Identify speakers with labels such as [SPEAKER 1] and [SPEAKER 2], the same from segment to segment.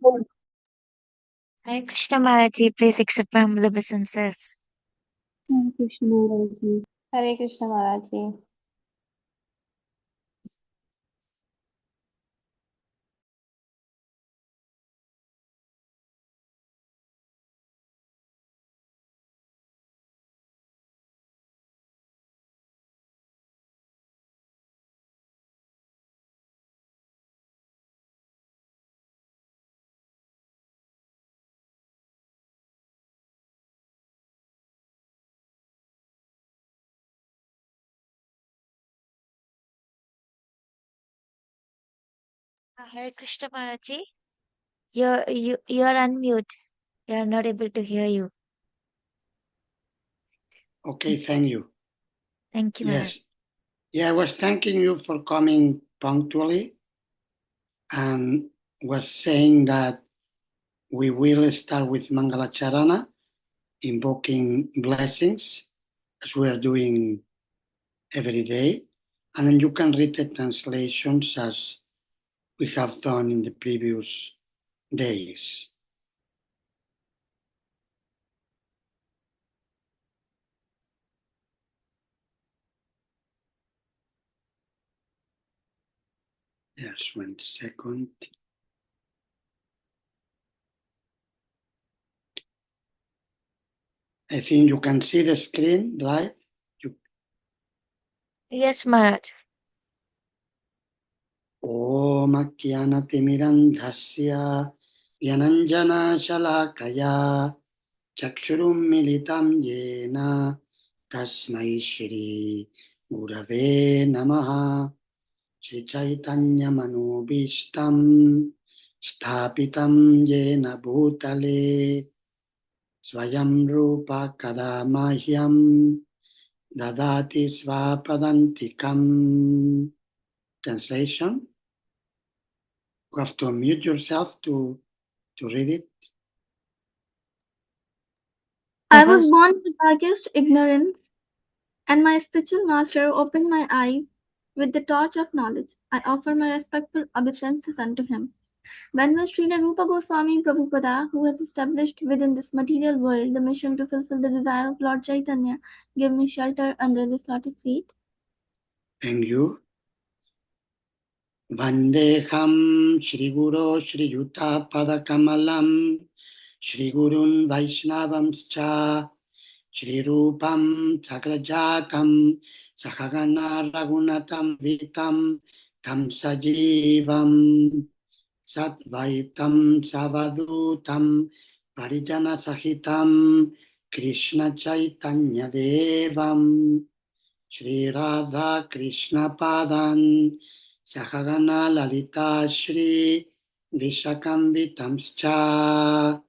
[SPEAKER 1] Maharaj.
[SPEAKER 2] Hare Krishna Maharaji, please accept my humble obeisances.
[SPEAKER 3] Hare Krishna Maharaj Ji.
[SPEAKER 4] Hare Krishna Maharaj Ji.
[SPEAKER 2] Hare Krishna Maharaji, you're unmute. We are not able to hear you.
[SPEAKER 5] Okay, thank you.
[SPEAKER 2] Thank you, Maharaj.
[SPEAKER 5] Yes. Yeah, I was thanking you for coming punctually and was saying that we will start with Mangalacharana, invoking blessings as we are doing every day. And then you can read the translations as we have done in the previous days. Yes, 1 second. I think you can see the screen, right?
[SPEAKER 2] Yes, Maharaj.
[SPEAKER 5] Om Ajnanatimirandhasya Gyananjana Shalakaya Chakshurum Militam Yena Tasmai Shri Gurave Namaha Shri Chaitanya Manubhishtam Sthapitam Yena Bhutale Swayam Rupa Kadamahyam Dadati Svapadantikam. Translation. You have to unmute yourself to read it.
[SPEAKER 3] I was born with darkest ignorance, and my spiritual master opened my eyes with the torch of knowledge. I offer my respectful obeisances unto him. When will Srila Rupa Goswami Prabhupada, who has established within this material world the mission to fulfill the desire of Lord Chaitanya, give me shelter under this lotus feet?
[SPEAKER 5] Thank you. Vandeham Shri Guru Shri Yuta Padakamalam Shri Gurun Vaishnavamscha Shri Rupam Sagrajatam Sahagana Ragunatam Vitam Tam Sajivam Satvaitam Savadutam Parijana Sahitam Krishna Chaitanya Devam Shri Radha Krishna Padan Sahagana Lalita Shri Vishakambitamscha.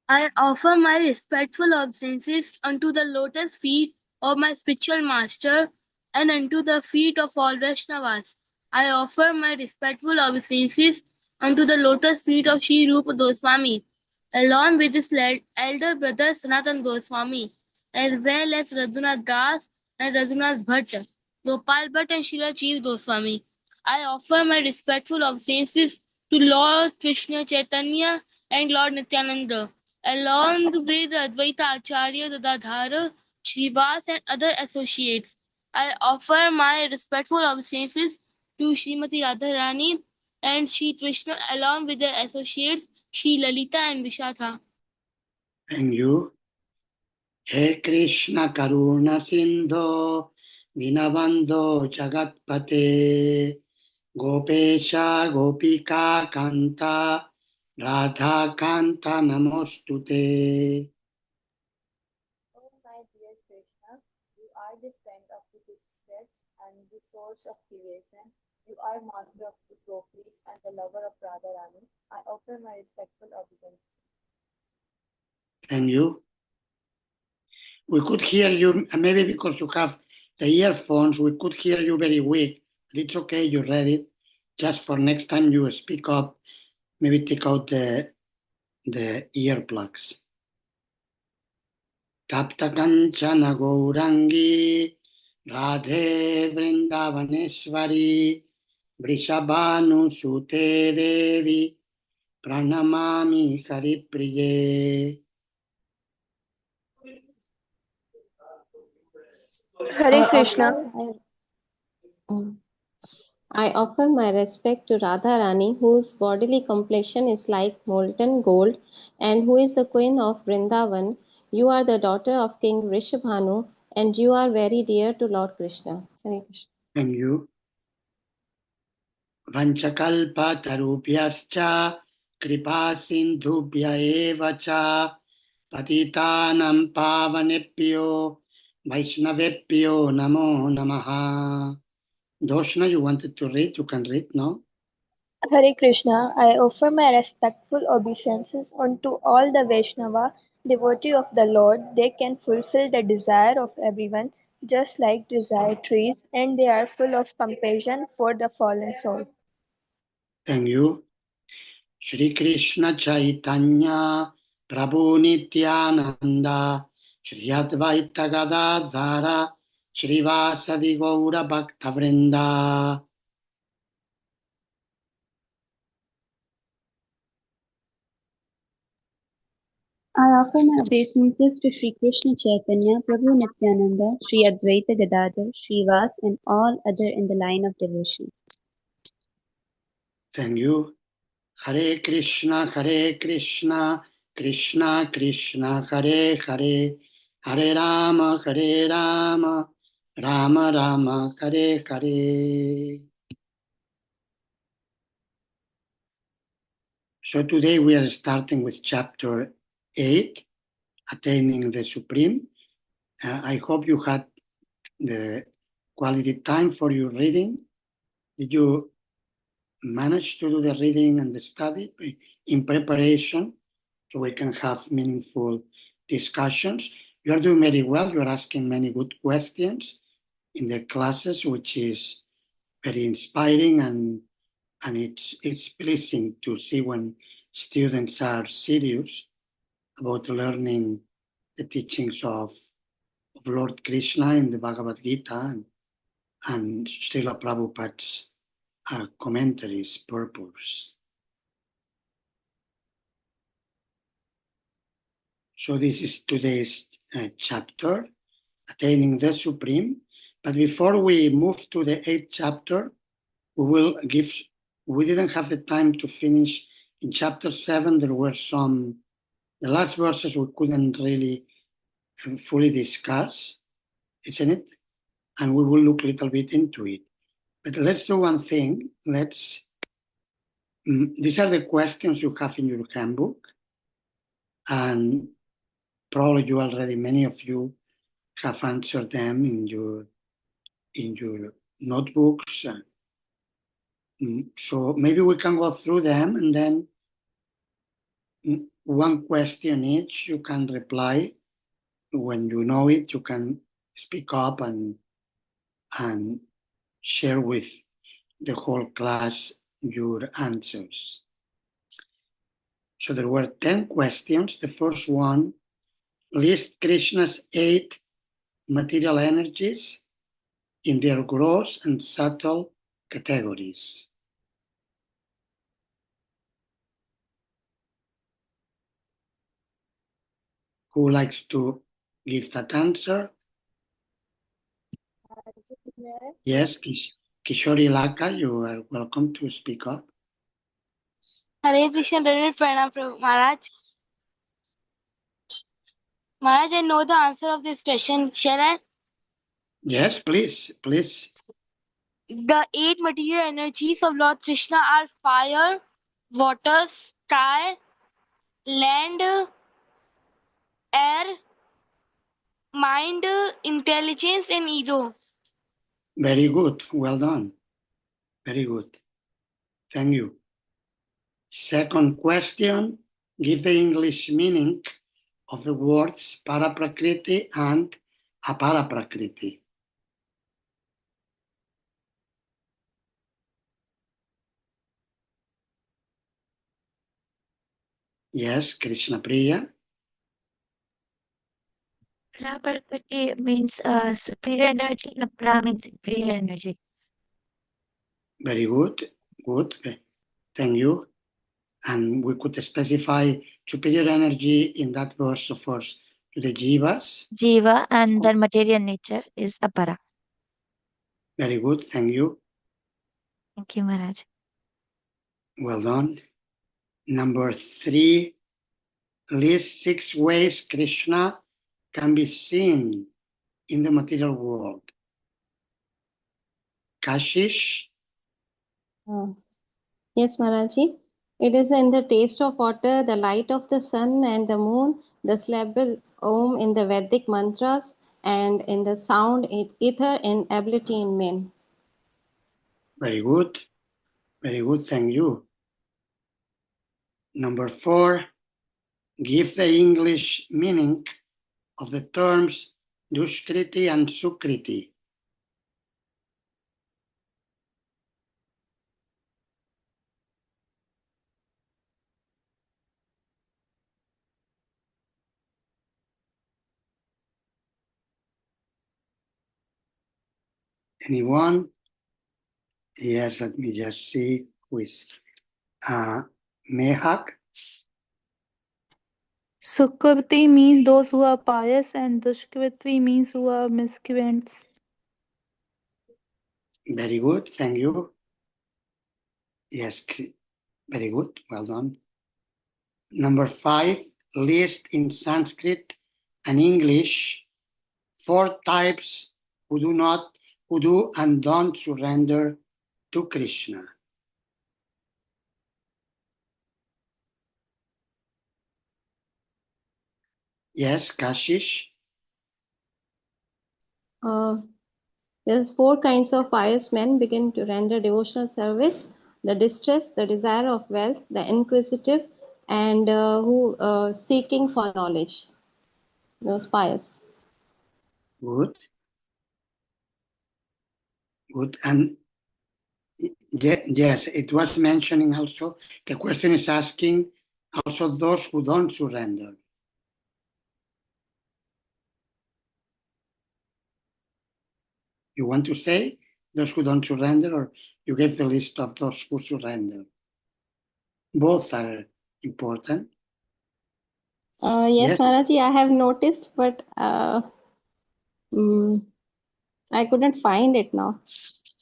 [SPEAKER 1] I offer my respectful obeisances unto the lotus feet of my spiritual master and unto the feet of all Vaishnavas. I offer my respectful obeisances unto the lotus feet of Sri Rupa Goswami, along with his elder brother Sanatan Goswami, as well as Raghunath Das and Raghunath Bhatt, Gopal Bhatt and Srila Jeev Goswami. I offer my respectful obeisances to Lord Krishna Chaitanya and Lord Nityananda, along with Advaita Acharya Dadadhara, Srivas and other associates. I offer my respectful obeisances to Srimati Radharani and Sri Krishna along with their associates Sri Lalita and Vishakha.
[SPEAKER 5] Thank you. He Krishna Karuna Sindho Dinabandho Jagatpate Gopesha Gopika Kanta Radha Kanta Namostute.
[SPEAKER 4] Oh my dear Krishna, you are the friend of the distressed and the source of creation. You are master of the gopis and the lover of Radharani. I offer my respectful obeisances.
[SPEAKER 5] Thank you. We could hear you, maybe because you have the earphones, we could hear you very weak. But it's okay, you read it. Just for next time you speak up, maybe take out the earplugs. Tapta Kanchana Gourangi Radhe Vrindavaneshwari Vrishabhanusute Devi Pranamami Haripriye.
[SPEAKER 6] Hare Krishna.
[SPEAKER 7] I offer my respect to Radha Rani, whose bodily complexion is like molten gold, and who is the queen of Vrindavan. You are the daughter of King Rishabhanu, and you are very dear to Lord Krishna. Hare Krishna.
[SPEAKER 5] Thank you. Vanchakalpa tarubhyascha kripa sindhubhya eva cha patitanam pavanebhyo vaishnavebhyo namo namaha. Doshna, you wanted to read? You can read now.
[SPEAKER 6] Hare Krishna. I offer my respectful obeisances unto all the Vaishnava devotee of the Lord. They can fulfill the desire of everyone, just like desire trees, and they are full of compassion for the fallen soul.
[SPEAKER 5] Thank you. Shri Krishna Chaitanya Prabhu Nityananda Shri Advaita Gadadhara Shri Vasadi Gaura Bhakta Vrinda.
[SPEAKER 8] I offer my obeisances to Sri Krishna Chaitanya, Prabhu Nityananda, Sri Advaita Gadadhar, Srivas, and all other in the line of devotion.
[SPEAKER 5] Thank you. Hare Krishna, Krishna Krishna, Hare Hare, Hare Rama, Rama Rama, Hare Hare. So today we are starting with chapter 8, Attaining the Supreme. I hope you had the quality time for your reading. Did you manage to do the reading and the study in preparation so we can have meaningful discussions? You are doing very well. You are asking many good questions in the classes, which is very inspiring, and it's pleasing to see when students are serious about learning the teachings of Lord Krishna in the Bhagavad Gita and Srila Prabhupada's commentaries, purpose. So this is today's chapter, Attaining the Supreme. But before we move to the 8th chapter, we didn't have the time to finish in chapter 7. There were the last verses we couldn't really fully discuss, isn't it? And we will look a little bit into it. But let's do one thing. These are the questions you have in your handbook. And probably many of you have answered them in your notebooks. So maybe we can go through them, and then one question each you can reply. When you know it, you can speak up and share with the whole class your answers. So there were 10 questions. The first one, list Krishna's 8 material energies in their gross and subtle categories. Who likes to give that answer? Yes, Kishori Laka, you are welcome to speak up.
[SPEAKER 1] Hare Krishna, Pranam Prabhu Maharaj. Maharaj, I know the answer of this question. Shall I?
[SPEAKER 5] Yes, please.
[SPEAKER 1] The 8 material energies of Lord Krishna are fire, water, sky, land, air, mind, intelligence, and ego.
[SPEAKER 5] Very good. Well done. Very good. Thank you. Second question, give the English meaning of the words paraprakriti and aparaprakriti. Yes, Krishna Priya.
[SPEAKER 2] Prakriti means superior energy, and Pra means inferior energy.
[SPEAKER 5] Very good. Good. Thank you. And we could specify superior energy in that verse refers to the jivas.
[SPEAKER 2] Jiva, and their material nature is Apara.
[SPEAKER 5] Very good. Thank you.
[SPEAKER 2] Thank you, Maharaj.
[SPEAKER 5] Well done. Number 3, list 6 ways Krishna can be seen in the material world. Kashish?
[SPEAKER 7] Yes, Maharaji. It is in the taste of water, the light of the sun and the moon, the syllable Om in the Vedic mantras, and in the sound ether and ability in men.
[SPEAKER 5] Very good. Very good. Thank you. Number 4, give the English meaning of the terms Duskriti and Sukriti. Anyone? Yes, let me just see who is Mehak.
[SPEAKER 9] Sukriti means those who are pious, and Dushkritvi means who are miscreants.
[SPEAKER 5] Very good, thank you. Yes, very good, well done. Number 5, list in Sanskrit and English 4 types who do and don't surrender to Krishna. Yes, Kashish?
[SPEAKER 7] There's 4 kinds of pious men begin to render devotional service: the distressed, the desire of wealth, the inquisitive, and who seeking for knowledge. Those pious.
[SPEAKER 5] Good. Good. And yes, it was mentioning also, the question is asking also those who don't surrender. You want to say those who don't surrender, or you gave the list of those who surrender? Both are important.
[SPEAKER 7] Yes, Maharaji, I have noticed, but I couldn't find it now.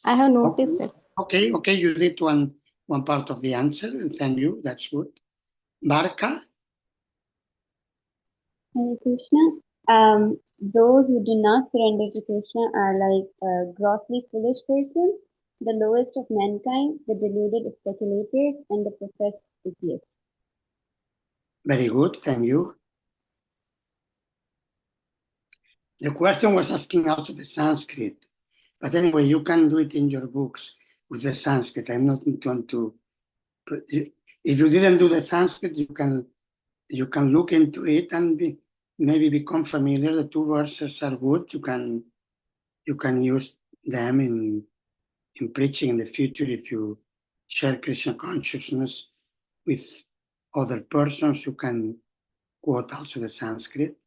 [SPEAKER 7] I have noticed it.
[SPEAKER 5] Okay, you did one part of the answer. Thank you, that's good. Barka?
[SPEAKER 8] Hare Krishna. Those who do not surrender to Krishna are like a grossly foolish persons, the lowest of mankind, the deluded speculators, and the professed atheists.
[SPEAKER 5] Very good, thank you. The question was asking also the Sanskrit, but anyway, you can do it in your books with the Sanskrit. I'm not going to. If you didn't do the Sanskrit, you can look into it and maybe become familiar. The 2 verses are good. You can use them in preaching in the future if you share Krishna consciousness with other persons. You can quote also the Sanskrit.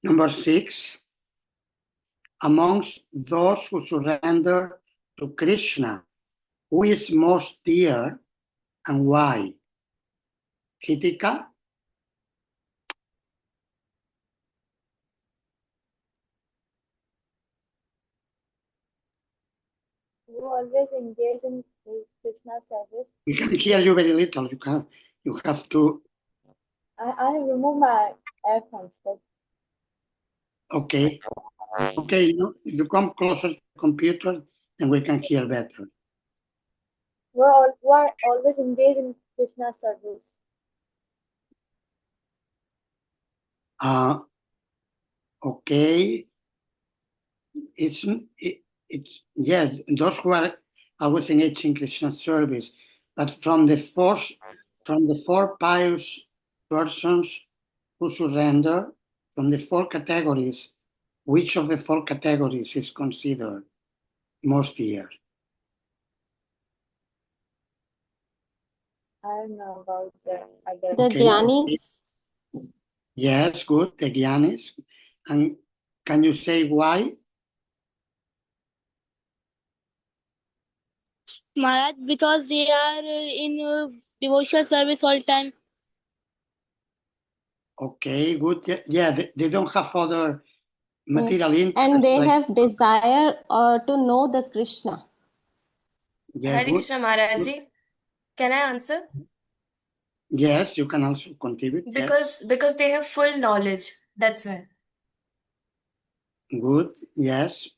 [SPEAKER 5] Number 6, amongst those who surrender to Krishna, who is most dear and why? Kritika?
[SPEAKER 4] You always engage in Krishna service.
[SPEAKER 5] We can hear you very little. You have to.
[SPEAKER 4] I have removed my earphones, but
[SPEAKER 5] Okay. If you come closer to the computer, then we can hear better.
[SPEAKER 4] we are always engaged in Krishna service.
[SPEAKER 5] Okay. It's those who are always engaged in Krishna service, but from the 4 pious persons who surrender, from the 4 categories, which of the 4 categories is considered most dear?
[SPEAKER 4] I don't know about the
[SPEAKER 7] The Gyanis.
[SPEAKER 5] Yes, good, the Gyanis. And can you say why?
[SPEAKER 1] Maharaj, because they are in devotional service all time.
[SPEAKER 5] Okay, good. Yeah, they don't have other material
[SPEAKER 7] Yes.
[SPEAKER 5] interests.
[SPEAKER 7] And they
[SPEAKER 5] Like,
[SPEAKER 7] have desire to know the Krishna.
[SPEAKER 5] yeah,
[SPEAKER 10] Hare
[SPEAKER 5] good.
[SPEAKER 10] Krishna Maharaji. Can I answer?
[SPEAKER 5] Yes, you can also contribute. Yes.
[SPEAKER 10] Because they have full knowledge. That's why.
[SPEAKER 5] Good. Yes.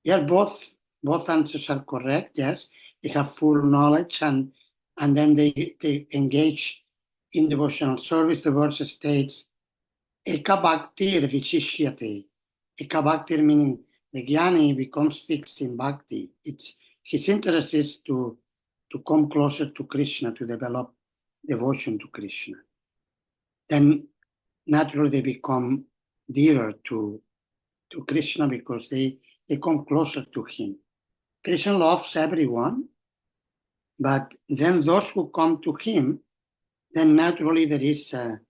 [SPEAKER 5] Yeah, both answers are correct. Yes, they have full knowledge, and then they engage in devotional service. The verse states, "Eka bhaktir vichishyate." Eka bhaktir meaning the jnani becomes fixed in bhakti. It's his interest is to come closer to Krishna, to develop devotion to Krishna. Then naturally they become dearer to Krishna because they come closer to him. Krishna loves everyone, but then those who come to him, then naturally there is a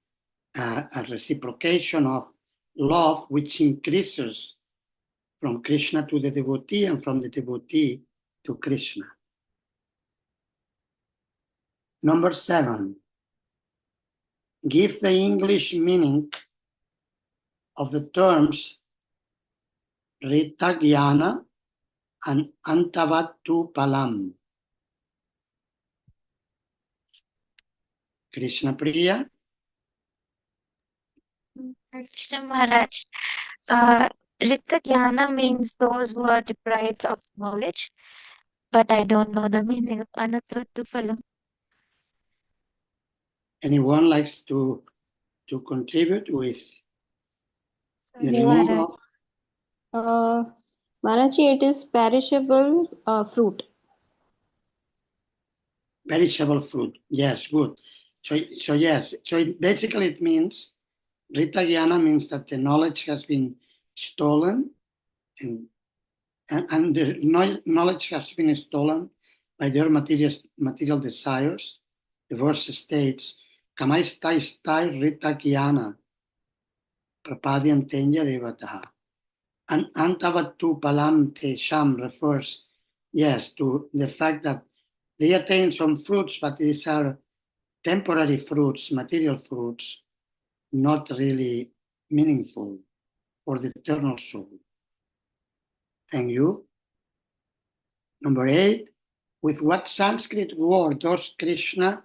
[SPEAKER 5] reciprocation of love which increases from Krishna to the devotee and from the devotee to Krishna. Number 7, give the English meaning of the terms Rita Jnana and Antavattu Palam. Krishna Priya.
[SPEAKER 2] Krishna Maharaj. Rita Jnana means those who are deprived of knowledge, but I don't know the meaning of Anatvatuphalam.
[SPEAKER 5] Anyone likes to contribute with the
[SPEAKER 2] Sorry,
[SPEAKER 5] meaning
[SPEAKER 2] Maharaj.
[SPEAKER 5] of
[SPEAKER 7] Maraji, it is perishable fruit.
[SPEAKER 5] perishable fruit? Yes, good. So yes. So basically it means Rita Jnana means that the knowledge has been stolen, and the knowledge has been stolen by their material desires. The verse states, "Kamaistai stai Rita Jnana prapadyantenya devataha." And Antavattu palam tesham refers, yes, to the fact that they attain some fruits, but these are temporary fruits, material fruits, not really meaningful for the eternal soul. Thank you. Number 8, with what Sanskrit word does Krishna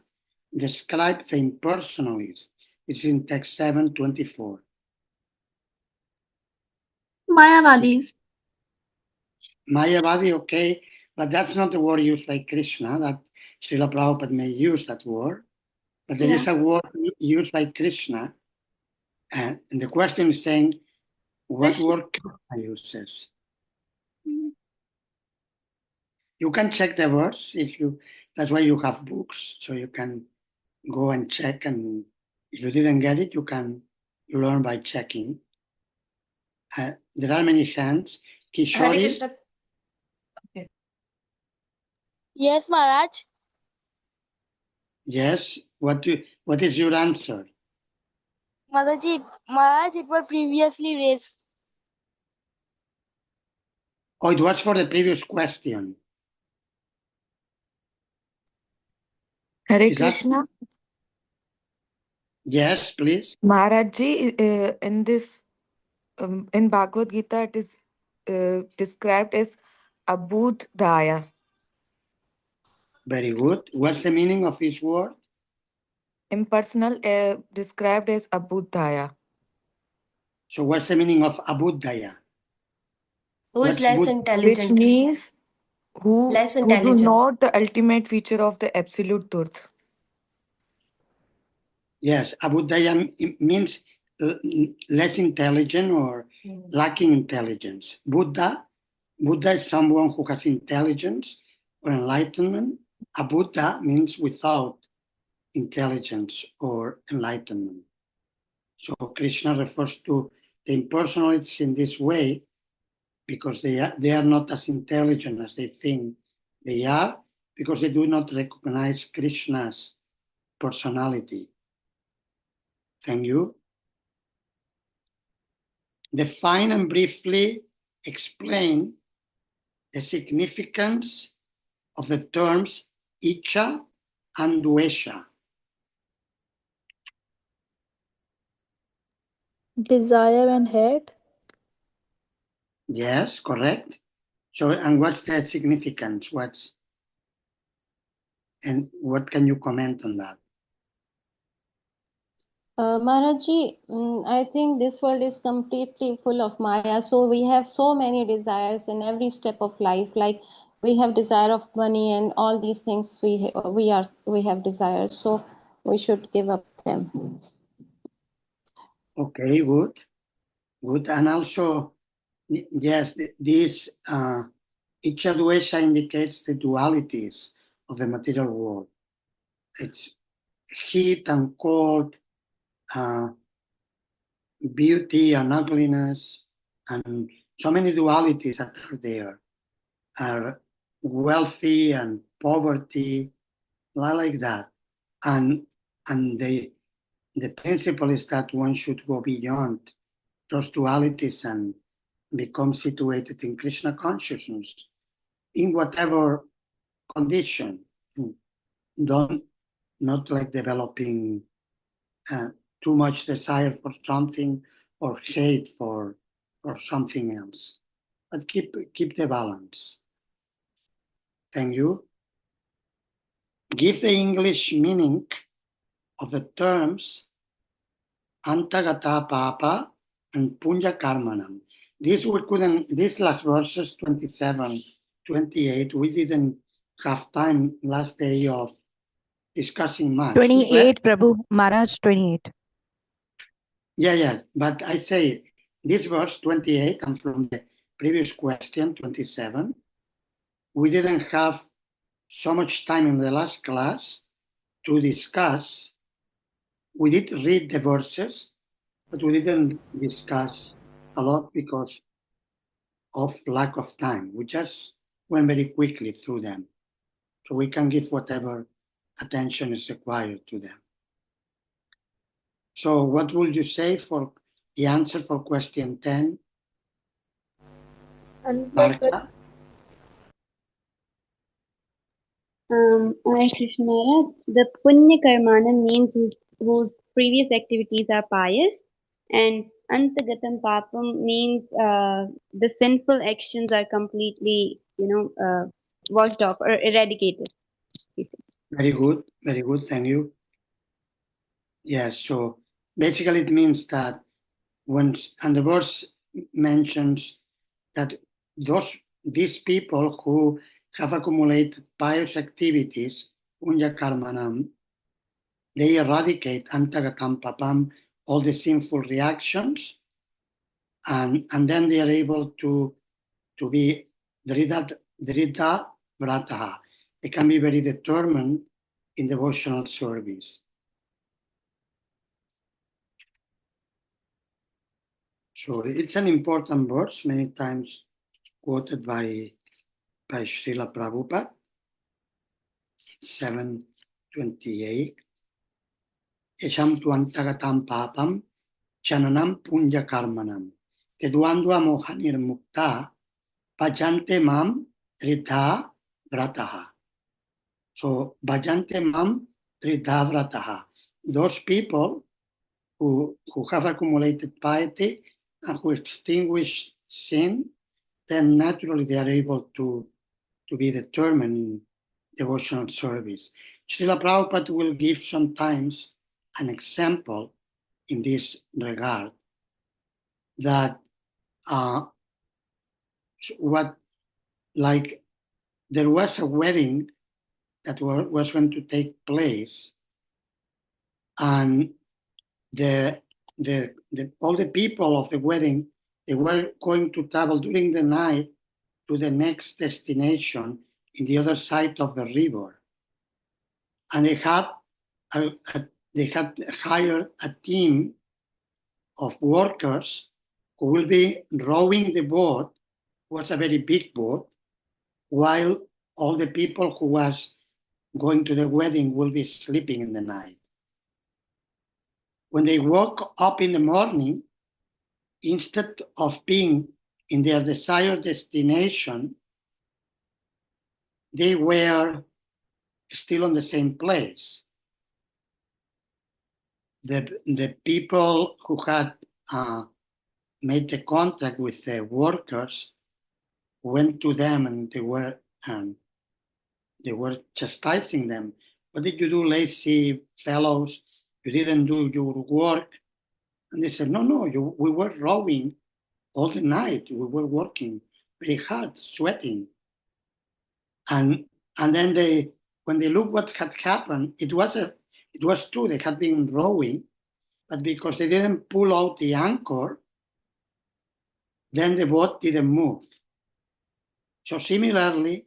[SPEAKER 5] describe the impersonalist? It's in text 724.
[SPEAKER 3] Mayavadis.
[SPEAKER 5] Mayavadi, okay, but that's not the word used by Krishna. That Srila Prabhupada may use that word, but there is a word used by Krishna, and the question is saying, what word Krishna uses? You can check the words that's why you have books, so you can go and check, and if you didn't get it, you can learn by checking. There are many hands.
[SPEAKER 10] Hare
[SPEAKER 5] Kishori,
[SPEAKER 10] Krishna. Okay.
[SPEAKER 1] Yes, Maharaj.
[SPEAKER 5] yes. What is your answer?
[SPEAKER 1] Maharaj, it was previously raised.
[SPEAKER 5] Oh, it was for the previous question.
[SPEAKER 11] Hare
[SPEAKER 5] Is that?
[SPEAKER 11] Krishna.
[SPEAKER 5] Yes, please.
[SPEAKER 11] Maharajji, in this in Bhagavad Gita, it is described as Abudhaya.
[SPEAKER 5] Very good. What's the meaning of this word?
[SPEAKER 11] Impersonal, described as Abudhaya.
[SPEAKER 5] So what's the meaning of Abuddhaya?
[SPEAKER 10] Who is
[SPEAKER 5] What's
[SPEAKER 10] less
[SPEAKER 5] Buddha?
[SPEAKER 11] Which
[SPEAKER 10] intelligent?
[SPEAKER 11] means who
[SPEAKER 10] Less
[SPEAKER 11] do
[SPEAKER 10] intelligent.
[SPEAKER 11] not the ultimate feature of the absolute truth.
[SPEAKER 5] Yes, Abuddhaya means less intelligent or lacking intelligence. Buddha is someone who has intelligence or enlightenment. Abuddha means without intelligence or enlightenment. So Krishna refers to the impersonalists in this way because they are not as intelligent as they think they are, because they do not recognize Krishna's personality. Thank you. Define and briefly explain the significance of the terms Icha and Dvesha?
[SPEAKER 9] Desire and hate.
[SPEAKER 5] Yes, correct. So, and what's the significance? And what can you comment on that?
[SPEAKER 7] Maharaji, I think this world is completely full of Maya. So we have so many desires in every step of life. Like we have desire of money and all these things. We have desires. So we should give up them.
[SPEAKER 5] Okay, good. And also, yes, this Icha Dvesha indicates the dualities of the material world. It's heat and cold, beauty and ugliness, and so many dualities that are there, are wealthy and poverty, like that. And the principle is that one should go beyond those dualities and become situated in Krishna consciousness in whatever condition. Don't not like developing too much desire for something or hate for something else, but keep the balance. Thank you. Give the English meaning of the terms Antagata Papa and Punya Karmanam. These last verses, 27, 28, we didn't have time last day of discussing much.
[SPEAKER 12] 28, Prabhu. Maharaj, 28.
[SPEAKER 5] Yeah. But I say this verse 28 and from the previous question, 27, we didn't have so much time in the last class to discuss. We did read the verses, but we didn't discuss a lot because of lack of time. We just went very quickly through them. So we can give whatever attention is required to them. So what would you say for the answer for question 10? Marka?
[SPEAKER 8] Krishna Maharaj, the Punya Karmana means whose previous activities are pious, and Antagatam Papam means the sinful actions are completely, washed off or eradicated.
[SPEAKER 5] Very good, thank you. Yes, so basically it means that and the verse mentions that these people who have accumulated pious activities, punya karmanam, they eradicate antagatam papam, all the sinful reactions, and then they are able to be drita vrataha. They can be very determined in devotional service. So it's an important verse, many times quoted by Srila Prabhupada, 728. Esham tuantagatam papam chananam punya karmanam. Keduandua mohanir mukta bhajante mam tridha vrataha. So bhajante mam tridha vrataha. Those people who have accumulated piety and who extinguish sin, then naturally they are able to be determined in devotional service. Srila Prabhupada will give sometimes an example in this regard that there was a wedding that was going to take place, and all the people of the wedding, they were going to travel during the night to the next destination in the other side of the river, and they had hired a team of workers who will be rowing the boat. It was a very big boat, while all the people who was going to the wedding will be sleeping in the night. When they woke up in the morning, instead of being in their desired destination, they were still on the same place. The people who had made the contact with the workers went to them and they were chastising them. What did you do, lazy fellows? You didn't do your work. And they said, no, we were rowing all the night. We were working very hard, sweating. And then when they looked what had happened, it was true, they had been rowing, but because they didn't pull out the anchor, then the boat didn't move. So similarly,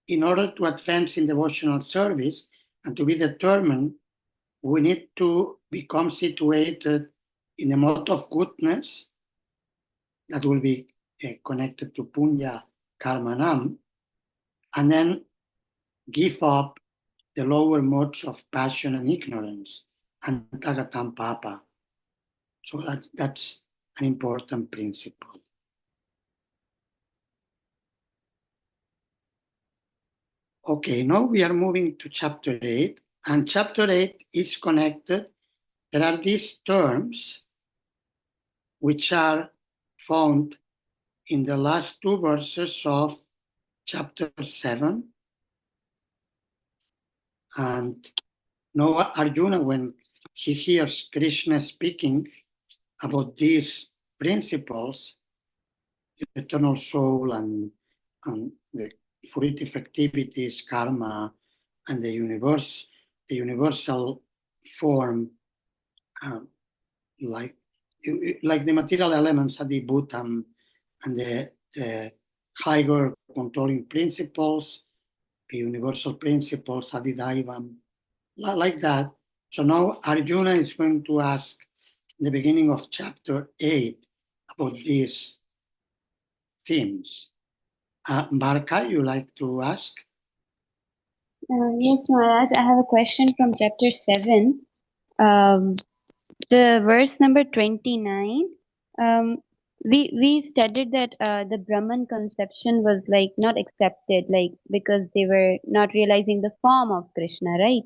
[SPEAKER 5] in order to advance in devotional service and to be determined, we need to become situated in a mode of goodness that will be connected to Punya Karmanam, and then give up the lower modes of passion and ignorance, and Tagatam Papa. So that's an important principle. Okay, now we are moving to chapter 8, and chapter 8 is connected. There are these terms which are found in the last two verses of chapter 7. And now Arjuna, when he hears Krishna speaking about these principles, the eternal soul and the fruitive activities, karma, and the universal form, like the material elements, adibhutam, and the higher controlling principles, the universal principles, adidaivam, like that. So now Arjuna is going to ask in the beginning of chapter 8 about these themes. Barka, you like to ask?
[SPEAKER 8] Yes, Maharaj, I have a question from chapter 7. The verse number 29. We studied that the Brahman conception was like not accepted, like because they were not realizing the form of Krishna, right?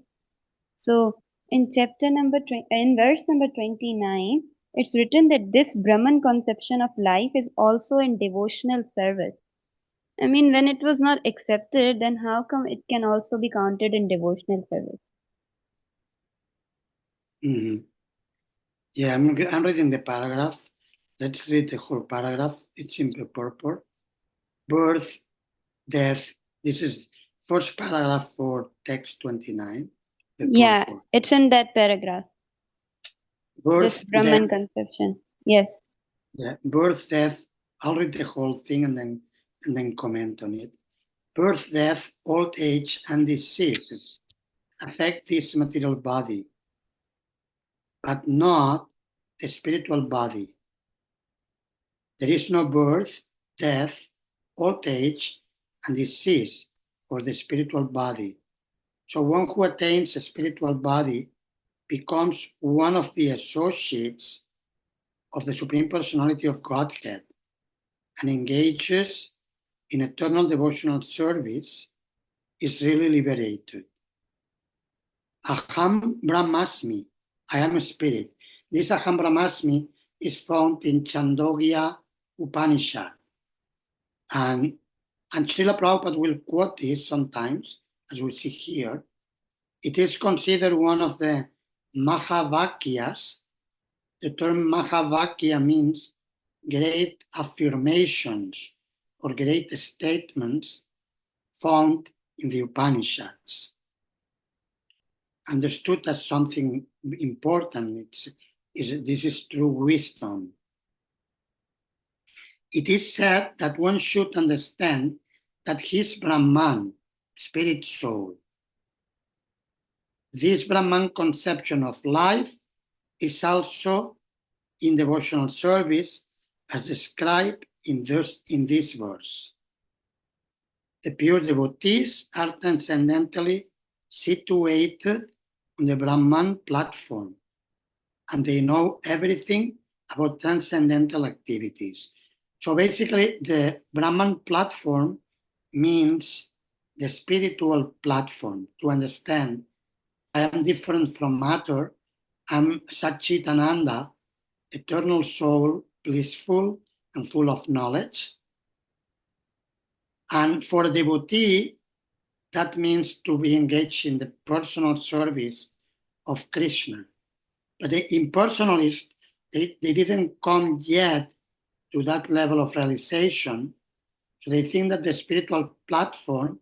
[SPEAKER 8] So in in verse number 29, it's written that this Brahman conception of life is also in devotional service. I mean, when it was not accepted, then how come it can also be counted in devotional service?
[SPEAKER 5] Mm-hmm. Yeah, I'm reading the paragraph. Let's read the whole paragraph. It's in the purport. Birth, death. This is first paragraph for text 29.
[SPEAKER 8] Yeah,
[SPEAKER 5] Purport.
[SPEAKER 8] it's in that paragraph.
[SPEAKER 5] Birth,
[SPEAKER 8] This Brahman
[SPEAKER 5] death.
[SPEAKER 8] conception. Yes.
[SPEAKER 5] Yeah, birth, death. I'll read the whole thing and then comment on it. Birth, death, old age, and diseases affect this material body, but not the spiritual body. There is no birth, death, old age, and disease for the spiritual body. So one who attains a spiritual body becomes one of the associates of the Supreme Personality of Godhead and engages in eternal devotional service, is really liberated. Aham Brahmasmi, I am a spirit. This Aham Brahmasmi is found in Chandogya Upanishad. And Srila Prabhupada will quote this sometimes, as we see here. It is considered one of the Mahavakyas. The term Mahavakya means great affirmations or great statements found in the Upanishads. Understood as something important, this is true wisdom. It is said that one should understand that his Brahman, spirit soul, this Brahman conception of life is also in devotional service as described in this verse. The pure devotees are transcendentally situated on the Brahman platform, and they know everything about transcendental activities. So basically, the Brahman platform means the spiritual platform to understand I am different from matter. I'm Satchitananda, eternal soul, blissful and full of knowledge. And for a devotee, that means to be engaged in the personal service of Krishna. But the impersonalists, they didn't come yet to that level of realization. So they think that the spiritual platform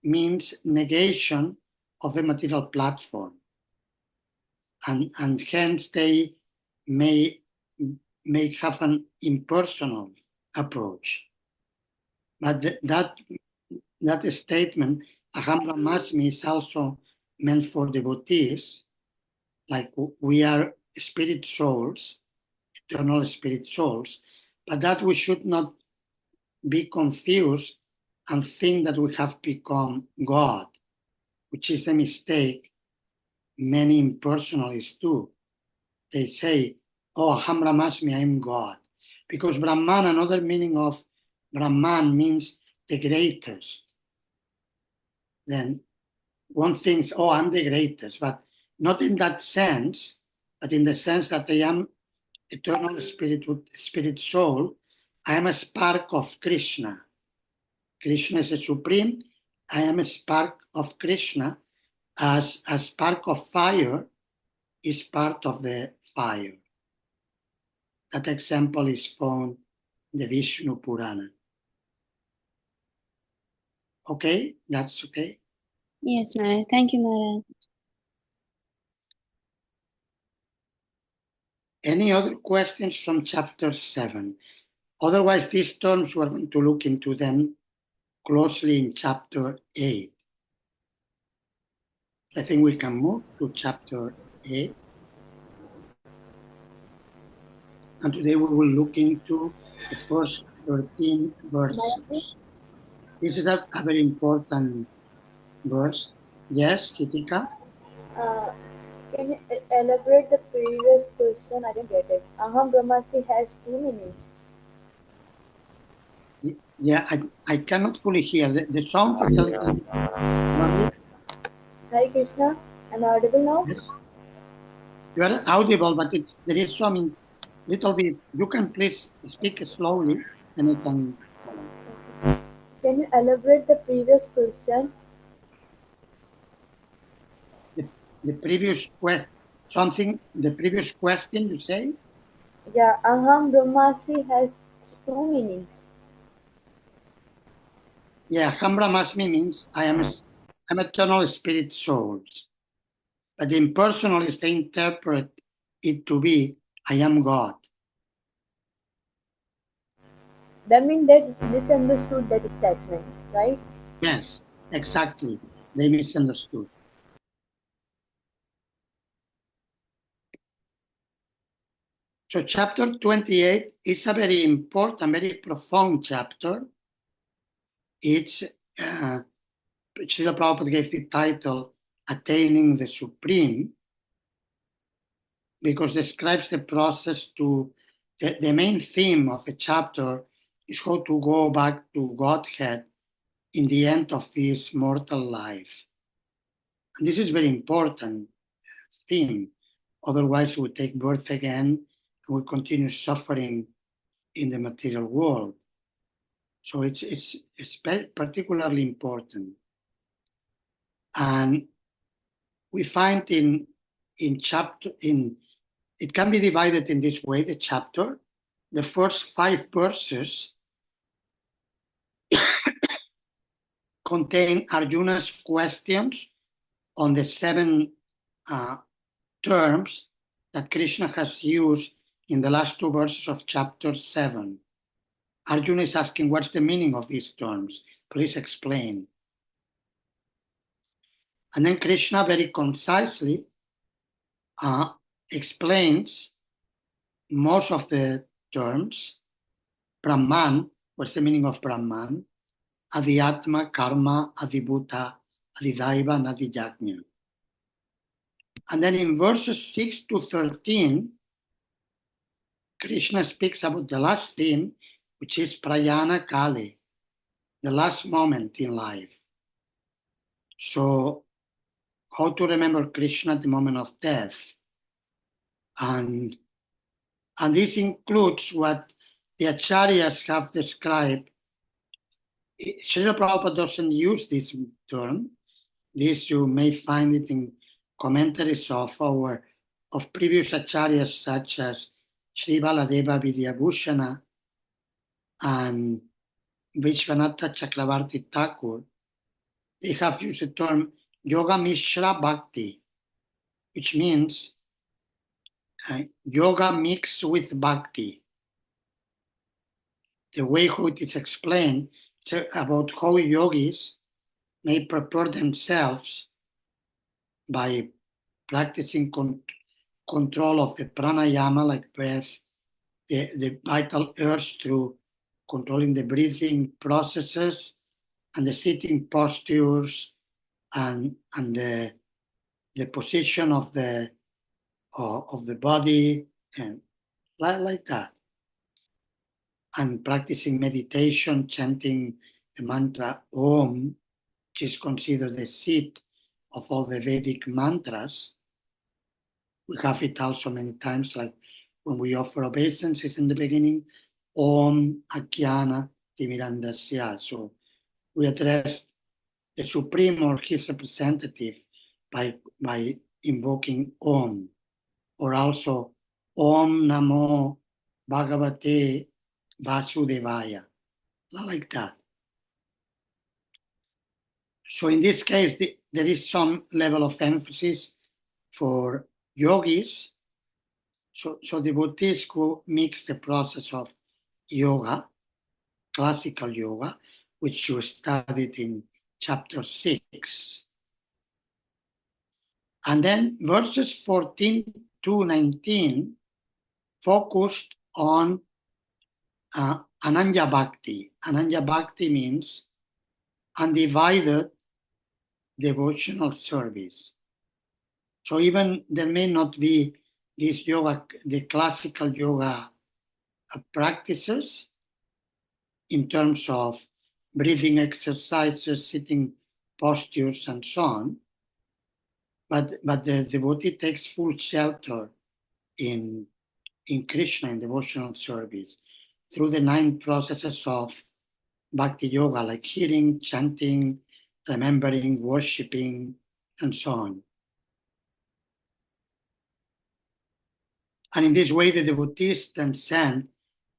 [SPEAKER 5] means negation of the material platform. And hence they may have an impersonal approach. But that statement, Aham Brahmasmi, is also meant for devotees, like we are spirit souls, eternal spirit souls, but that we should not be confused and think that we have become God, which is a mistake many impersonalists do. They say, oh, Aham Brahmasmi, I am God. Because Brahman, another meaning of Brahman means the greatest. Then one thinks, oh, I'm the greatest, but not in that sense, but in the sense that I am eternal spirit soul. I am a spark of Krishna. Krishna is a supreme. I am a spark of Krishna, as a spark of fire is part of the fire. That example is found in the Vishnu Purana. Okay, that's okay.
[SPEAKER 8] Yes, Maharaj. Thank you, Maharaj.
[SPEAKER 5] Any other questions from chapter 7? Otherwise, these terms we're going to look into them closely in chapter 8. I think we can move to chapter 8. And today we will look into the first 13 verses. This is a very important verse. Yes, Kitika?
[SPEAKER 4] Can you elaborate the previous question? I didn't get it. Aham Brahmasi has two meanings.
[SPEAKER 5] Yeah, I cannot fully hear. The sound is a little bit lovely.
[SPEAKER 4] Hare Krishna, am I audible now?
[SPEAKER 5] Yes. You are audible, but there is some little bit. You can please speak slowly, and I can follow.
[SPEAKER 4] Can you elaborate the previous question?
[SPEAKER 5] The previous question you say?
[SPEAKER 4] Yeah, Aham Brahmasi has two meanings.
[SPEAKER 5] Yeah, Aham Brahmasmi means I'm eternal spirit souls. But the impersonalists, they interpret it to be I am God.
[SPEAKER 4] That means they misunderstood that statement, right?
[SPEAKER 5] Yes, exactly. They misunderstood. So chapter 28 is a very important, very profound chapter. It's Srila Prabhupada gave the title Attaining the Supreme, because it describes the process to the main theme of the chapter is how to go back to Godhead in the end of this mortal life. And this is very important theme. Otherwise, we take birth again and we continue suffering in the material world. So it's particularly important. And we find it can be divided in this way, the chapter. The first 5 verses contain Arjuna's questions on the 7 terms that Krishna has used in the last 2 verses of chapter 7. Arjuna is asking, what's the meaning of these terms? Please explain. And then Krishna very concisely explains most of the terms. Brahman, what's the meaning of Brahman? Adhyatma, Karma, Adhibhuta, Adhidaiva, and Adhijajna. And then in verses 6 to 13, Krishna speaks about the last theme, which is Prayana Kali, the last moment in life. So, how to remember Krishna at the moment of death. And this includes what the acharyas have described. Srila Prabhupada doesn't use this term. This you may find it in commentaries of previous acharyas such as Sri Baladeva Vidyabhushana and Vishwanatha Chakravarti Thakur. They have used the term Yoga Mishra Bhakti, which means yoga mixed with bhakti. The way how it is explained, it's about how yogis may prepare themselves by practicing control of the pranayama, like breath, the vital urge through controlling the breathing processes and the sitting postures and the position of the body and like that. And practicing meditation, chanting the mantra Om, which is considered the seat of all the Vedic mantras. We have it also many times, like when we offer obeisances in the beginning, Om Akyana Timirandasya. So we address the Supreme or his representative by invoking Om, or also Om Namo Bhagavate Vasudevaya, like that. So in this case, there is some level of emphasis for yogis. So devotees who mix the process of yoga, classical yoga, which you studied in chapter 6. And then verses 14 to 19 focused on Ananya Bhakti. Ananya Bhakti means undivided devotional service. So even there may not be this yoga, the classical yoga practices in terms of breathing exercises, sitting postures, and so on. But the devotee takes full shelter in Krishna, in devotional service, through the 9 processes of bhakti yoga, like hearing, chanting, remembering, worshipping, and so on. And in this way, the devotees transcend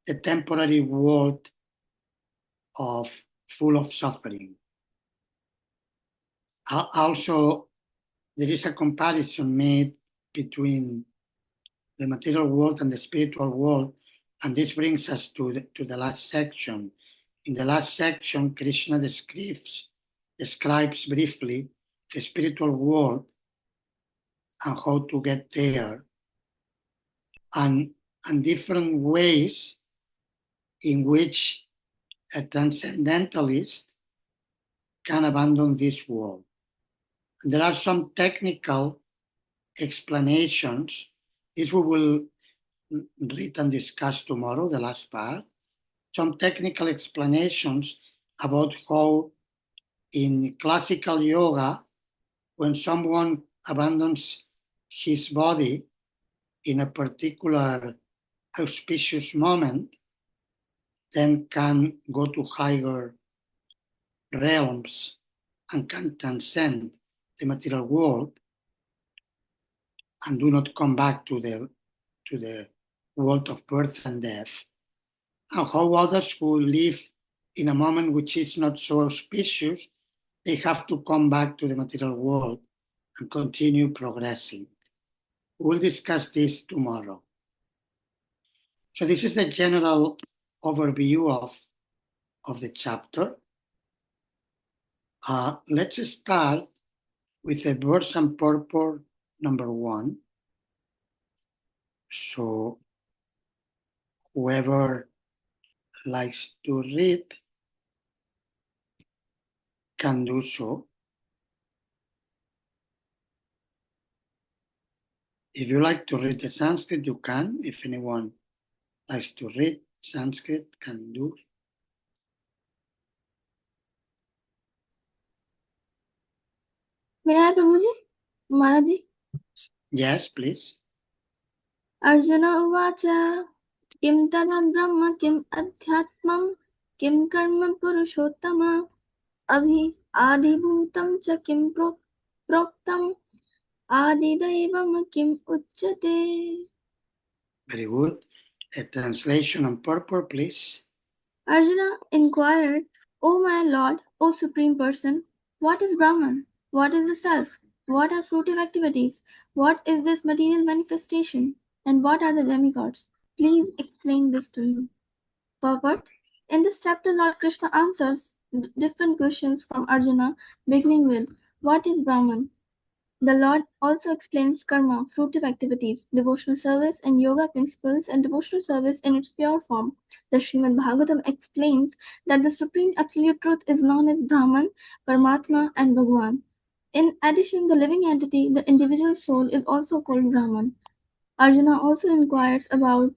[SPEAKER 5] the temporary world full of suffering. Also, there is a comparison made between the material world and the spiritual world, and this brings us to the last section. In the last section, Krishna describes briefly the spiritual world and how to get there, and different ways in which a transcendentalist can abandon this world. And there are some technical explanations. This we will read and discuss tomorrow, the last part. Some technical explanations about how in classical yoga, when someone abandons his body in a particular auspicious moment, then can go to higher realms and can transcend the material world and do not come back to the world of birth and death. And how others who live in a moment which is not so auspicious, they have to come back to the material world and continue progressing. We'll discuss this tomorrow. So this is the general overview of the chapter. Let's start with the verse and purport number 1. So whoever likes to read can do so. If you like to read the Sanskrit, you can. If anyone likes to read Sanskrit, can do.
[SPEAKER 3] May I, Prabhuji? Maharaji?
[SPEAKER 5] Yes, please.
[SPEAKER 3] Arjuna Uvacha Kim Tana Brahma Kim Adhyatmam Kim Karma Purushottama Abhi Adibhutam Cha Kim Proktam Adidaivam Kim Uchyate.
[SPEAKER 5] Very good. A translation on purpose, please.
[SPEAKER 3] Arjuna inquired, O my Lord, O Supreme Person, what is Brahman? What is the Self? What are fruitive activities? What is this material manifestation? And what are the demigods? Please explain this to me. Purport. In this chapter, Lord Krishna answers different questions from Arjuna, beginning with, what is Brahman? The Lord also explains karma, fruitive activities, devotional service, and yoga principles and devotional service in its pure form. The Srimad Bhagavatam explains that the Supreme Absolute Truth is known as Brahman, Paramatma, and Bhagavan. In addition, the living entity, the individual soul, is also called Brahman. Arjuna also inquires about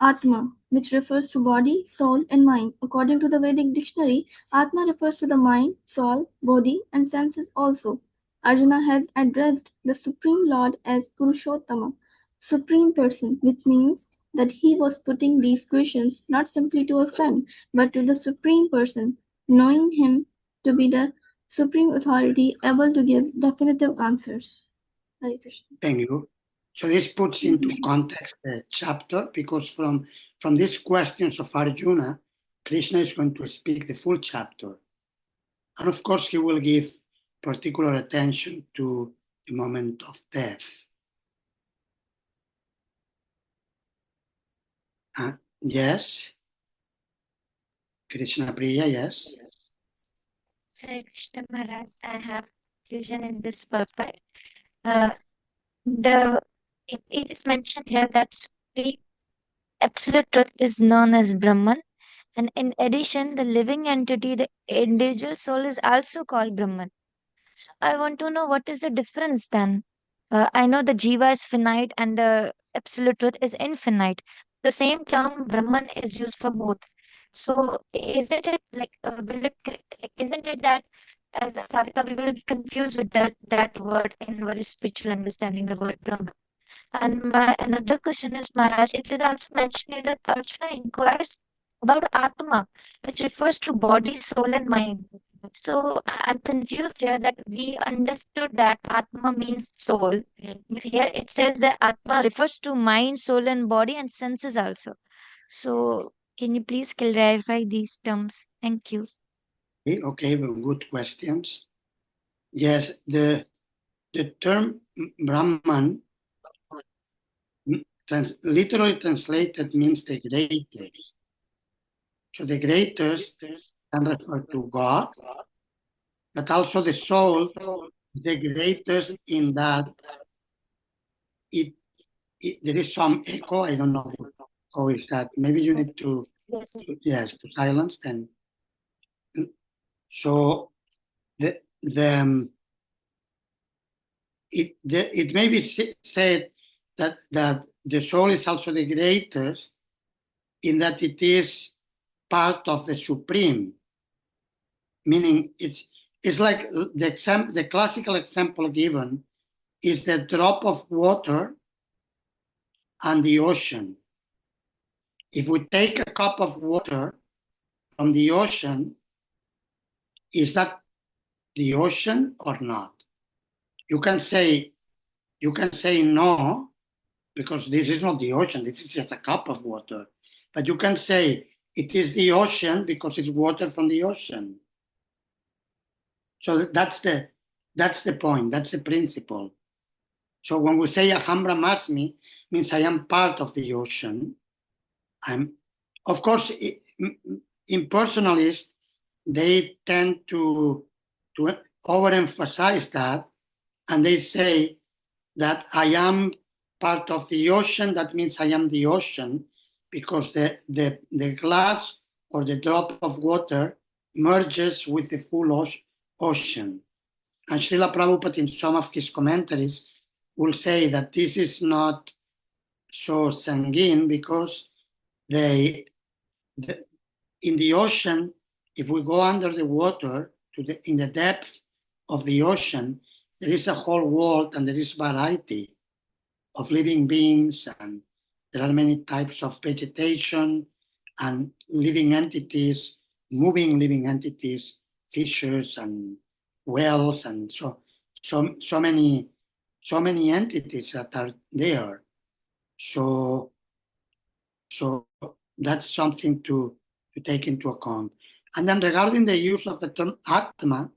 [SPEAKER 3] Atma, which refers to body, soul, and mind. According to the Vedic dictionary, Atma refers to the mind, soul, body, and senses also. Arjuna has addressed the Supreme Lord as Purushottama, Supreme Person, which means that he was putting these questions not simply to a friend, but to the Supreme Person, knowing him to be the supreme authority able to give definitive answers. Hare Krishna.
[SPEAKER 5] Thank you. So this puts into context the chapter, because from these questions of Arjuna, Krishna is going to speak the full chapter. And of course, he will give particular attention to the moment of death. Yes, Krishna Priya, yes.
[SPEAKER 2] Hare Krishna Maharaj, I have vision in this purport. It is mentioned here that Supreme Absolute Truth is known as Brahman, and in addition, the living entity, the individual soul, is also called Brahman. So I want to know what is the difference then. I know the Jiva is finite and the Absolute Truth is infinite. The same term Brahman is used for both. So isn't it like isn't it that as a sadhaka we will be confused with that word in very spiritual understanding, the word Brahman. And my another question is, Maharaj, it is also mentioned here that Arjuna inquires about Atma, which refers to body, soul, and mind. So I'm confused here that we understood that Atma means soul. But here it says that Atma refers to mind, soul, and body, and senses also. So can you please clarify these terms? Thank you.
[SPEAKER 5] Okay, good questions. Yes, the term Brahman, literally translated, means the greatest. So the greatest can refer to God, but also the soul, the greatest in that there is some echo. I don't know how is that. Maybe you need to to silence then. So it may be said that the soul is also the greatest in that it is part of the supreme, meaning it's like the classical example given is the drop of water and the ocean. If we take a cup of water from the ocean, is that the ocean or not? You can say no, because this is not the ocean, this is just a cup of water. But you can say it is the ocean because it's water from the ocean. So that's the point, that's the principle. So when we say Aham Brahmasmi, means I am part of the ocean. Of course, impersonalists, they tend to overemphasize that, and they say that I am part of the ocean. That means I am the ocean, because the glass or the drop of water merges with the full ocean. And Srila Prabhupada, in some of his commentaries, will say that this is not so sanguine, because in the ocean, if we go under the water in the depth of the ocean, there is a whole world and there is variety of living beings, and there are many types of vegetation and living entities, moving living entities, fishes and whales, and so many entities that are there. So so that's something to take into account. And then regarding the use of the term Atma,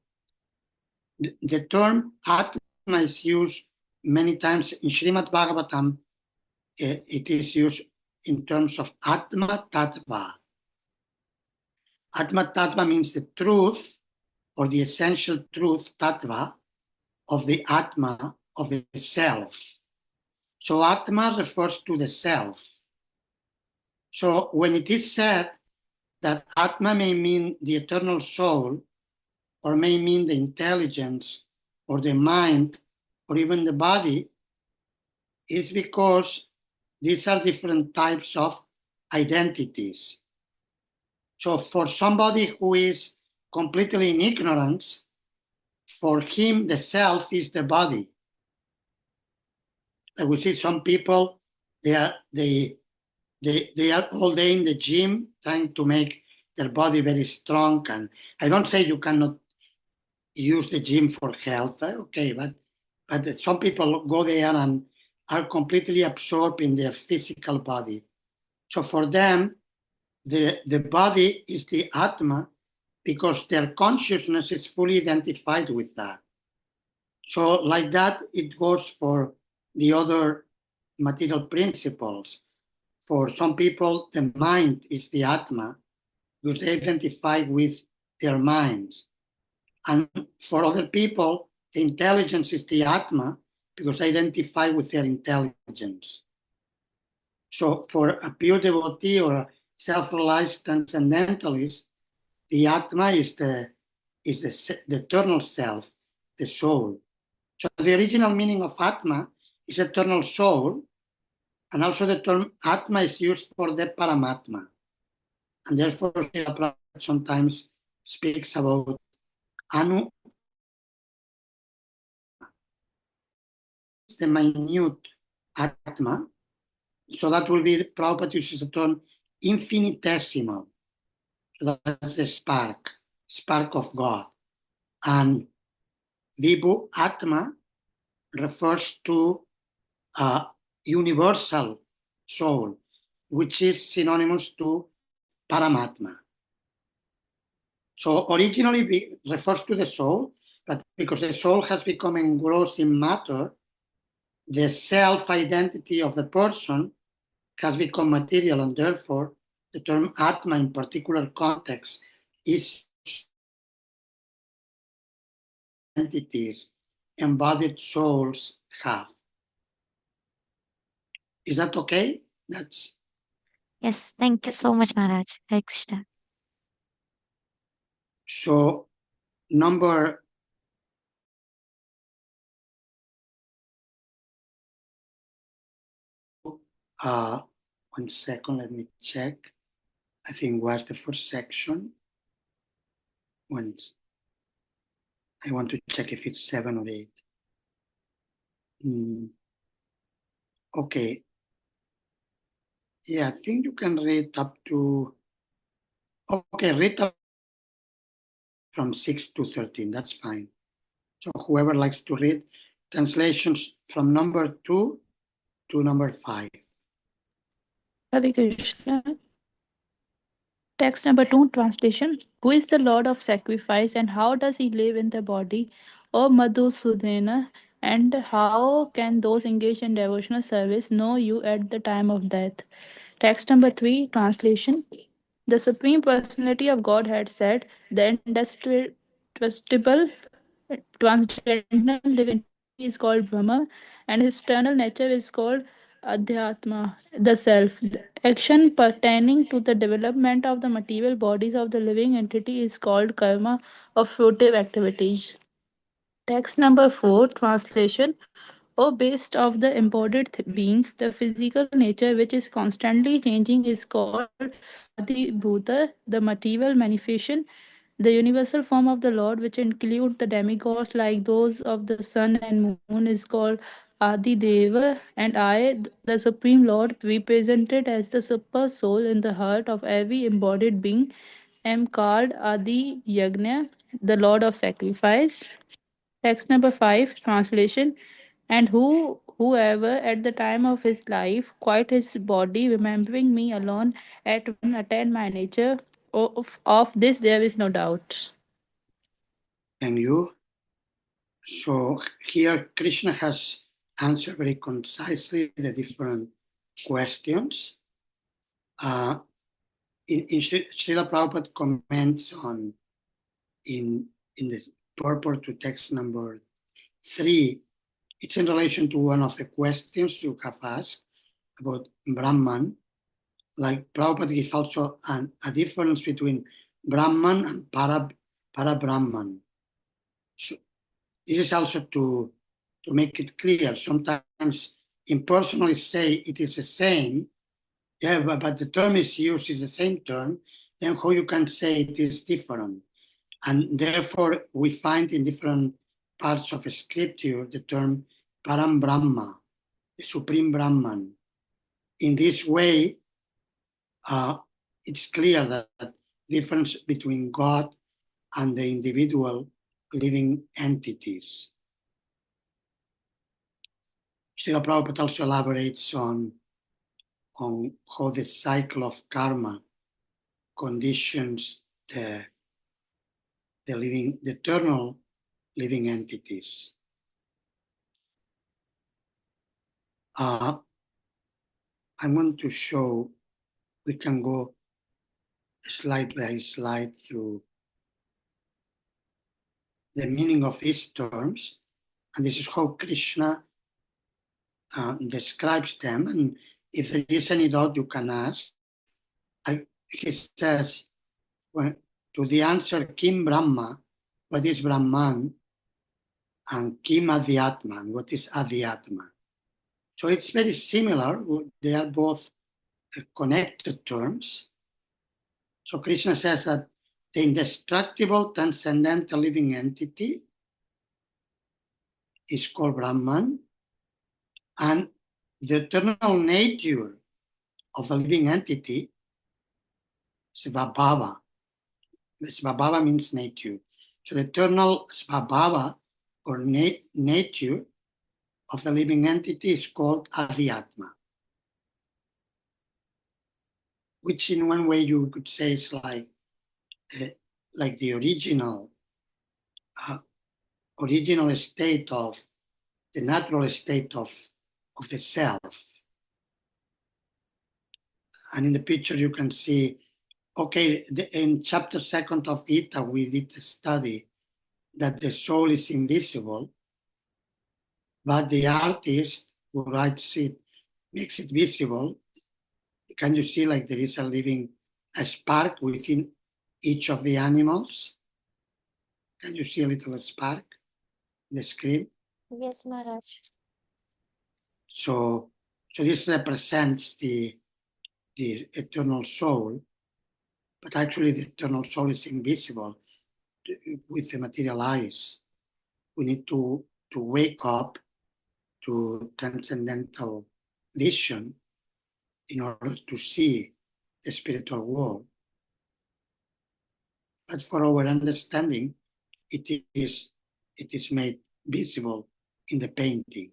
[SPEAKER 5] the term Atma is used many times in Srimad Bhagavatam. It is used in terms of Atma Tattva. Atma Tattva means the truth or the essential truth, Tattva, of the Atma, of the self. So Atma refers to the self. So when it is said that Atma may mean the eternal soul, or may mean the intelligence, or the mind, or even the body, is because these are different types of identities. So for somebody who is completely in ignorance, for him the self is the body. Like we see some people, they are all day in the gym trying to make their body very strong. And I don't say you cannot use the gym for health, okay, but some people go there and are completely absorbed in their physical body. So for them, the body is the Atma because their consciousness is fully identified with that. So like that, it goes for the other material principles. For some people, the mind is the Atma because they identify with their minds. And for other people, the intelligence is the Atma because they identify with their intelligence. So for a pure devotee or a self-realized transcendentalist, the Atma is the eternal self, the soul. So the original meaning of Atma is eternal soul, and also the term Atma is used for the Paramatma. And therefore, Srila Prabhupada sometimes speaks about Anu, the minute Atma. So that will be, Prabhupada uses the term infinitesimal. So that's the spark of God. And Vibhu Atma refers to a universal soul, which is synonymous to Paramatma. So originally it refers to the soul, but because the soul has become engrossed in matter, the self-identity of the person has become material, and therefore the term Atma in particular context is entities embodied souls have. Is that okay? That's
[SPEAKER 2] Yes, thank you so much, Maharaj. Hare Krishna.
[SPEAKER 5] so number uh 1 second, let me check. I think was the first section. Once I want to check if it's 7 or 8. Okay. Yeah, I think you can read up to, okay, read up from 6 to 13. That's fine. So whoever likes to read translations from number 2 to number 5.
[SPEAKER 9] Hare Krishna. Text number 2, translation. Who is the Lord of sacrifice and how does he live in the body? O Madhusudana, and how can those engaged in devotional service know you at the time of death? Text number 3, translation. The Supreme Personality of Godhead said, the indestructible, transcendental living entity is called Brahma, and his eternal nature is called Adhyatma, the self. The action pertaining to the development of the material bodies of the living entity is called karma or fruitive activities. Text number 4, translation. O based of the embodied beings, the physical nature which is constantly changing is called Adi Bhuta, the material manifestation The universal form of the Lord, which include the demigods like those of the sun and moon, is called Adi Deva, and I, the Supreme Lord, represented as the super soul in the heart of every embodied being, am called Adi Yagna, the Lord of Sacrifice. Text number 5, translation. And whoever at the time of his life quiet his body, remembering me alone at one, attain my nature. Of this there is no doubt.
[SPEAKER 5] Thank you. So here Krishna has answered very concisely the different questions. In Srila Prabhupada comments on in the purport to text number 3, it's in relation to one of the questions you have asked about Brahman. Like Prabhupada gives also a difference between Brahman and para Brahman. So this is also to make it clear. Sometimes impersonally say it is the same, yeah, but the term is used is the same term, then how you can say it is different? And therefore we find in different parts of scripture the term Param Brahma, the Supreme Brahman. In this way, it's clear that difference between God and the individual living entities. Srila Prabhupada also elaborates on how the cycle of karma conditions the eternal living entities. I'm going to show, we can go slide by slide through the meaning of these terms, and this is how Krishna describes them. And if there is any doubt, you can ask. He says, to the answer, Kim Brahma, what is Brahman? And Kim Adhyatma, what is Adhyatma? So it's very similar. They are both connected terms. So Krishna says that the indestructible transcendental living entity is called Brahman, and the eternal nature of the living entity, Svabhava. Svabhava means nature. So the eternal Svabhava or nature of the living entity is called Adhyatma, which in one way you could say is like the original state of the natural state of the self. And in the picture you can see, okay, in chapter 2 of Gita, we did study that the soul is invisible, but the artist who writes it makes it visible. Can you see like there is a spark within each of the animals? Can you see a little spark in the screen?
[SPEAKER 2] Yes, Maharaj.
[SPEAKER 5] So this represents the eternal soul, but actually the eternal soul is invisible with the material eyes. We need to wake up to transcendental vision in order to see the spiritual world. But for our understanding, it is made visible in the painting.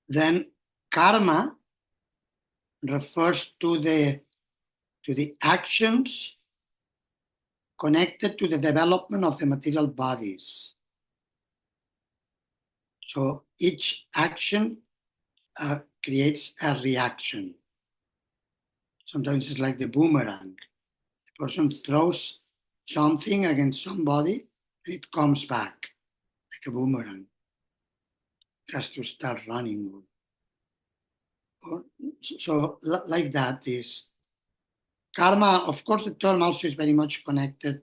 [SPEAKER 5] Then karma refers to the actions connected to the development of the material bodies. So each action creates a reaction. Sometimes it's like the boomerang. The person throws something against somebody and it comes back like a boomerang. It has to start running. So like that is karma. Of course, the term also is very much connected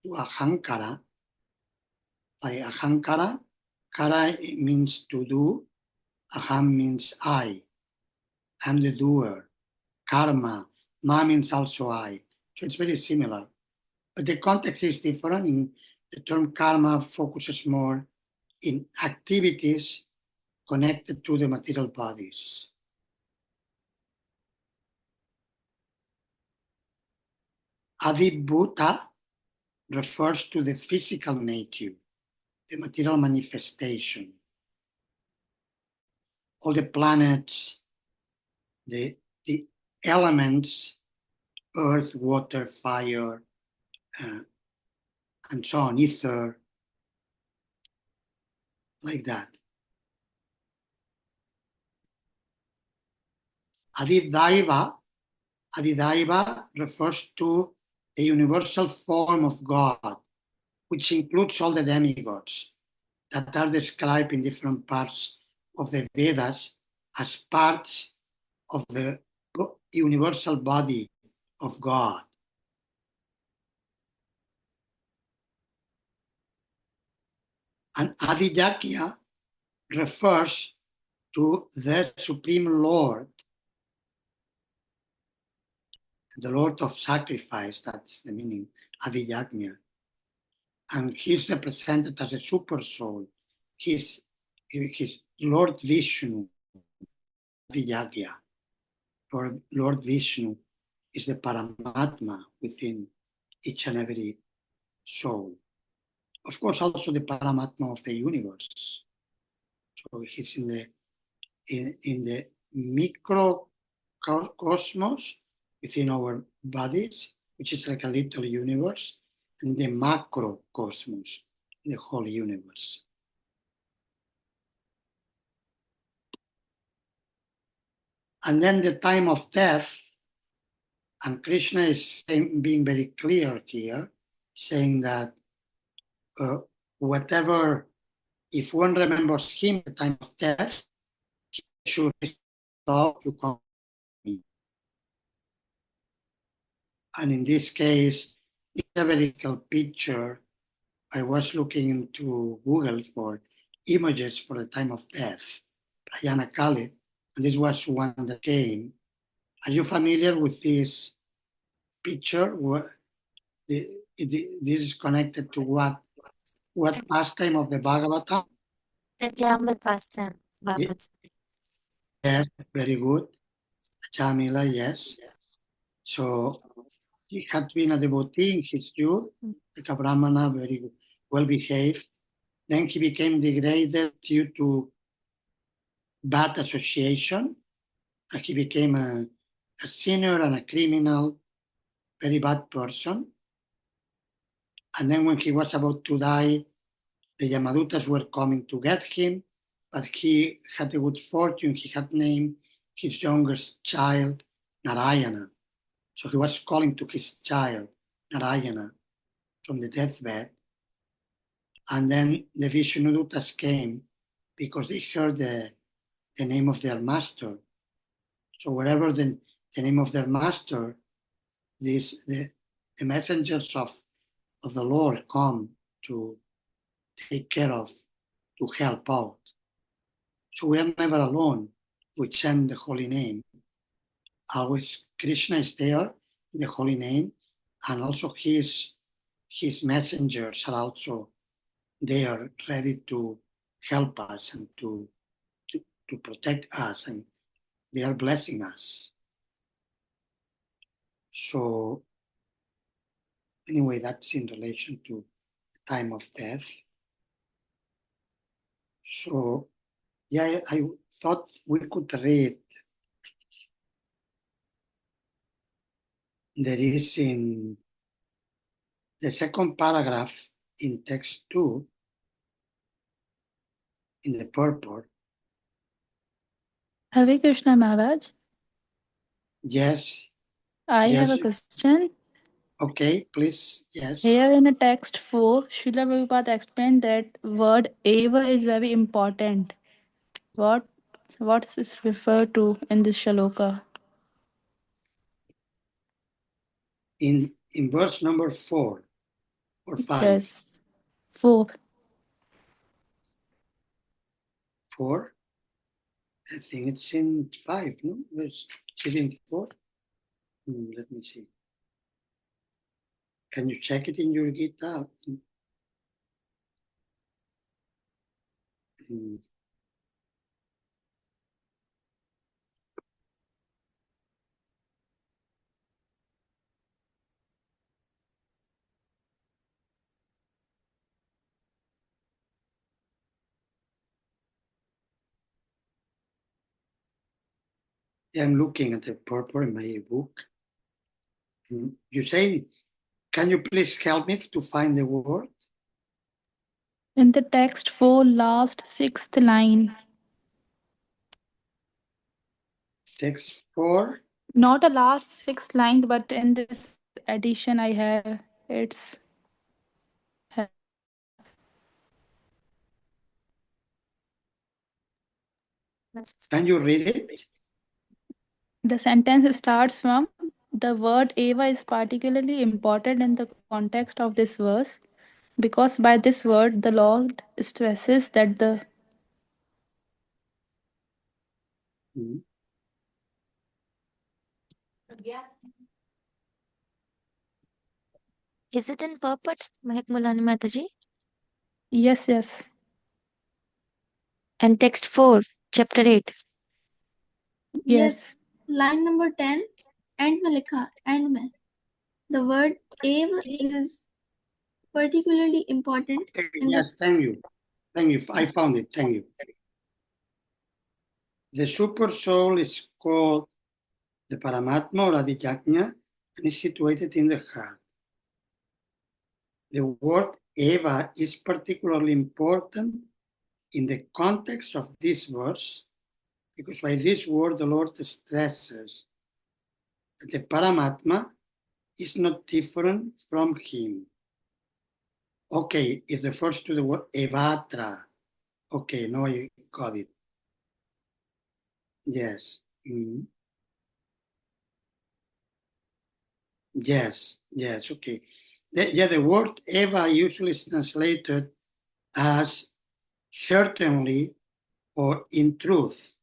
[SPEAKER 5] to ahankara. Like ahankara, kara means to do, aham means I am the doer. karma. Ma means also I. So it's very similar. But the context is different. In the term karma focuses more in activities connected to the material bodies. Adibhuta refers to the physical nature, the material manifestation. All the planets, the elements, earth, water, fire, and so on, ether, like that. Adidaiva refers to the universal form of God, which includes all the demigods that are described in different parts of the Vedas as parts of the universal body of God. And Adidakya refers to the Supreme Lord, the Lord of Sacrifice, that's the meaning, Adiyagnya. And he's represented as a super soul. He's Lord Vishnu, Adiyagya. Or Lord Vishnu is the Paramatma within each and every soul. Of course, also the Paramatma of the universe. So he's in the microcosmos within our bodies, which is like a little universe, and the macrocosmos, the whole universe. And then the time of death, and Krishna is being very clear here, saying that whatever, if one remembers him at the time of death, he should stop to come to me. And in this case, it's a very cool picture. I was looking into Google for images for the time of death, Prayana Kali, and this was one that came. Are you familiar with this picture? This is connected to what pastime of the Bhagavatam?
[SPEAKER 2] The Jammal pastime.
[SPEAKER 5] Yes, very good. Jamila, yes. So he had been a devotee in his youth, like a Brahmana, very well behaved. Then he became degraded due to bad association. And he became a sinner and a criminal, very bad person. And then when he was about to die, the Yamadutas were coming to get him, but he had the good fortune. He had named his youngest child Narayana. So he was calling to his child Narayana from the deathbed. And then the Vishnudutas came because they heard the name of their master. So wherever the name of their master, the messengers of the Lord come to take care of, to help out. So we are never alone. We chant the holy name. Always Krishna is there in the holy name, and also his messengers are also there, ready to help us and to protect us, and they are blessing us. So anyway, that's in relation to the time of death. So yeah, I thought we could read. There is in the second paragraph in text 2, in the purport.
[SPEAKER 9] Hare Krishna Maharaj.
[SPEAKER 5] Yes.
[SPEAKER 9] I
[SPEAKER 5] Yes.
[SPEAKER 9] have a question.
[SPEAKER 5] Okay, please. Yes.
[SPEAKER 9] Here in the text 4, Srila Prabhupada explained that word eva is very important. What's this referred to in this shaloka?
[SPEAKER 5] In verse number 4 or 5?
[SPEAKER 9] Yes. 4.
[SPEAKER 5] 4? I think it's in 5, no? It's in 4. Let me see. Can you check it in your Gita? I'm looking at the purport in my book. You say, can you please help me to find the word?
[SPEAKER 9] In the text 4, last sixth line.
[SPEAKER 5] Text 4.
[SPEAKER 9] Not a last sixth line, but in this edition I have it's have.
[SPEAKER 5] Can you read it?
[SPEAKER 9] The sentence starts from the word Eva is particularly important in the context of this verse because by this word the Lord stresses that the
[SPEAKER 2] Is it in purport, Mahek Mulani Mataji?
[SPEAKER 9] yes.
[SPEAKER 2] And text 4, chapter 8.
[SPEAKER 9] Yes.
[SPEAKER 3] Line number 10, end में लिखा end में. The word Eve is particularly important in the.
[SPEAKER 5] Yes, thank you. Thank you. I found it. Thank you. The super soul is called the Paramatma or Adhyajna and is situated in the heart. The word Eva is particularly important in the context of this verse because by this word the Lord stresses that the Paramatma is not different from him. Okay, it refers to the word Evatra. Okay, now I got it. Yes. Yes, okay. The word Eva usually is translated as certainly or in truth.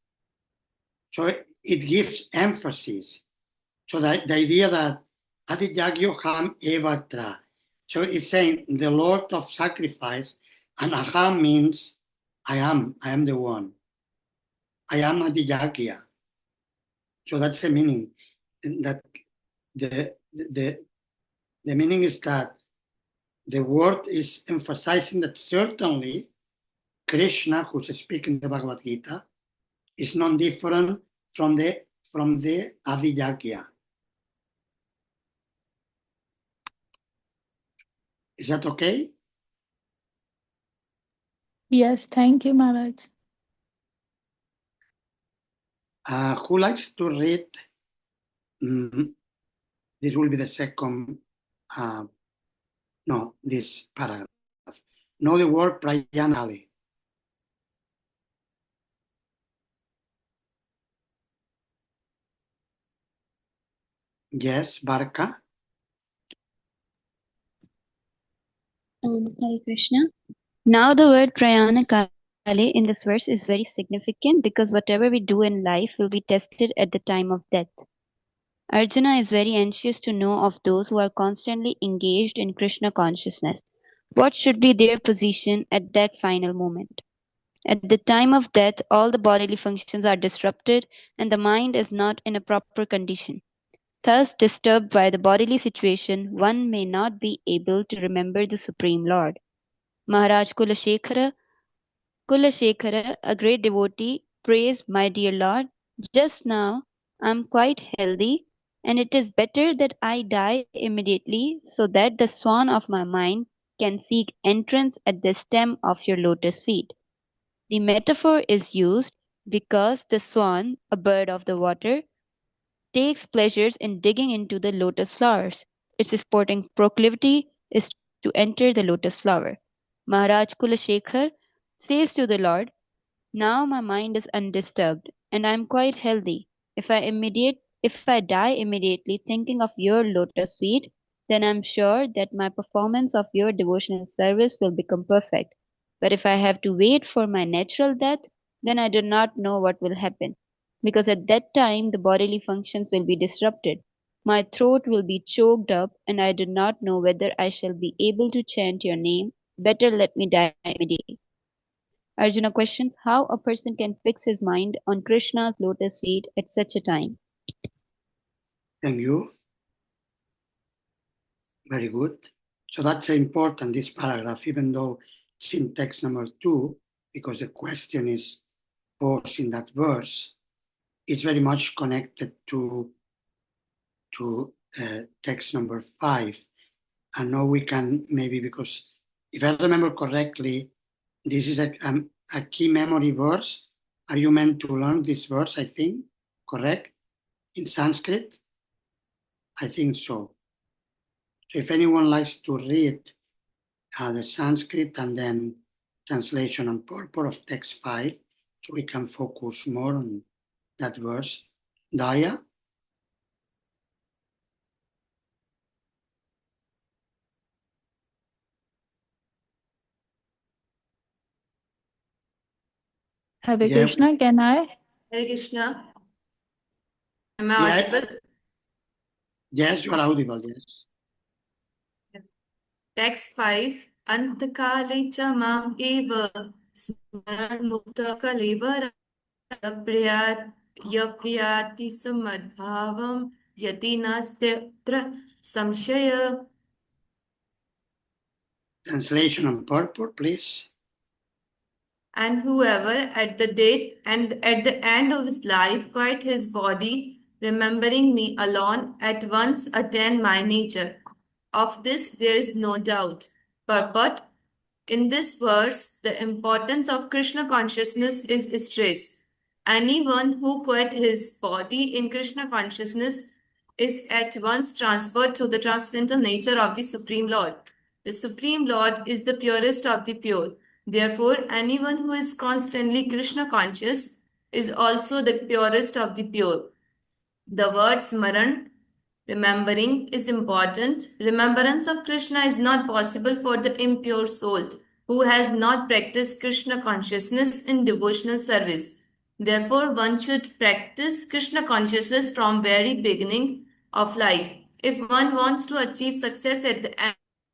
[SPEAKER 5] So it gives emphasis. So the idea that Adiyagyo Ham Eva Tra. So it's saying the Lord of sacrifice, and Aham means I am the one. I am Adiyagya. So that's the meaning. That the meaning is that the word is emphasizing that certainly Krishna, who's speaking the Bhagavad Gita, is non-different from the Adiyagya. Is that okay?
[SPEAKER 9] Yes, thank you, Maharaj.
[SPEAKER 5] Who likes to read? This will be the second, this paragraph. Know the word Prayanali. Yes, Barka.
[SPEAKER 8] Hare Krishna. Now the word Prayana Kale in this verse is very significant because whatever we do in life will be tested at the time of death. Arjuna is very anxious to know of those who are constantly engaged in Krishna consciousness. What should be their position at that final moment? At the time of death, all the bodily functions are disrupted and the mind is not in a proper condition. Thus, disturbed by the bodily situation, one may not be able to remember the Supreme Lord. Maharaj Kulasekhara, a great devotee, prays, My dear Lord, just now I am quite healthy, and it is better that I die immediately so that the swan of my mind can seek entrance at the stem of your lotus feet. The metaphor is used because the swan, a bird of the water, takes pleasures in digging into the lotus flowers. Its sporting proclivity is to enter the lotus flower. Maharaj Kulasekhar says to the Lord, Now my mind is undisturbed, and I am quite healthy. If I die immediately thinking of your lotus feet, then I am sure that my performance of your devotional service will become perfect. But if I have to wait for my natural death, then I do not know what will happen, because at that time the bodily functions will be disrupted. My throat will be choked up, and I do not know whether I shall be able to chant your name. Better let me die immediately. Arjuna questions how a person can fix his mind on Krishna's lotus feet at such a time.
[SPEAKER 5] Thank you. Very good. So that's important, this paragraph, even though it's in text number 2, because the question is posed in that verse. It's very much connected to text number 5. And now we can maybe, because if I remember correctly, this is a key memory verse. Are you meant to learn this verse, I think? Correct? In Sanskrit? I think so. So if anyone likes to read the Sanskrit and then translation and purport of text 5, so we can focus more on that verse. Daya?
[SPEAKER 9] Hare
[SPEAKER 5] Yeah,
[SPEAKER 9] Krishna, can I?
[SPEAKER 10] Hare Krishna. Am I
[SPEAKER 5] yeah,
[SPEAKER 10] audible?
[SPEAKER 5] yes, you are audible, yes.
[SPEAKER 10] Text 5. Antakale cha mam eva smaran mukta kalevara yapriyati samadbhavam yati nastyatra samshaya.
[SPEAKER 5] Translation and purport, please.
[SPEAKER 10] And whoever at the end of his life quiet his body, remembering me alone, at once attain my nature. Of this there is no doubt. Purport. In this verse, the importance of Krishna consciousness is stressed. Anyone who quit his body in Krishna consciousness is at once transferred to the transcendental nature of the Supreme Lord. The Supreme Lord is the purest of the pure. Therefore, anyone who is constantly Krishna conscious is also the purest of the pure. The word smaran, remembering, is important. Remembrance of Krishna is not possible for the impure soul who has not practiced Krishna consciousness in devotional service. Therefore, one should practice Krishna consciousness from very beginning of life. If one wants to achieve success at the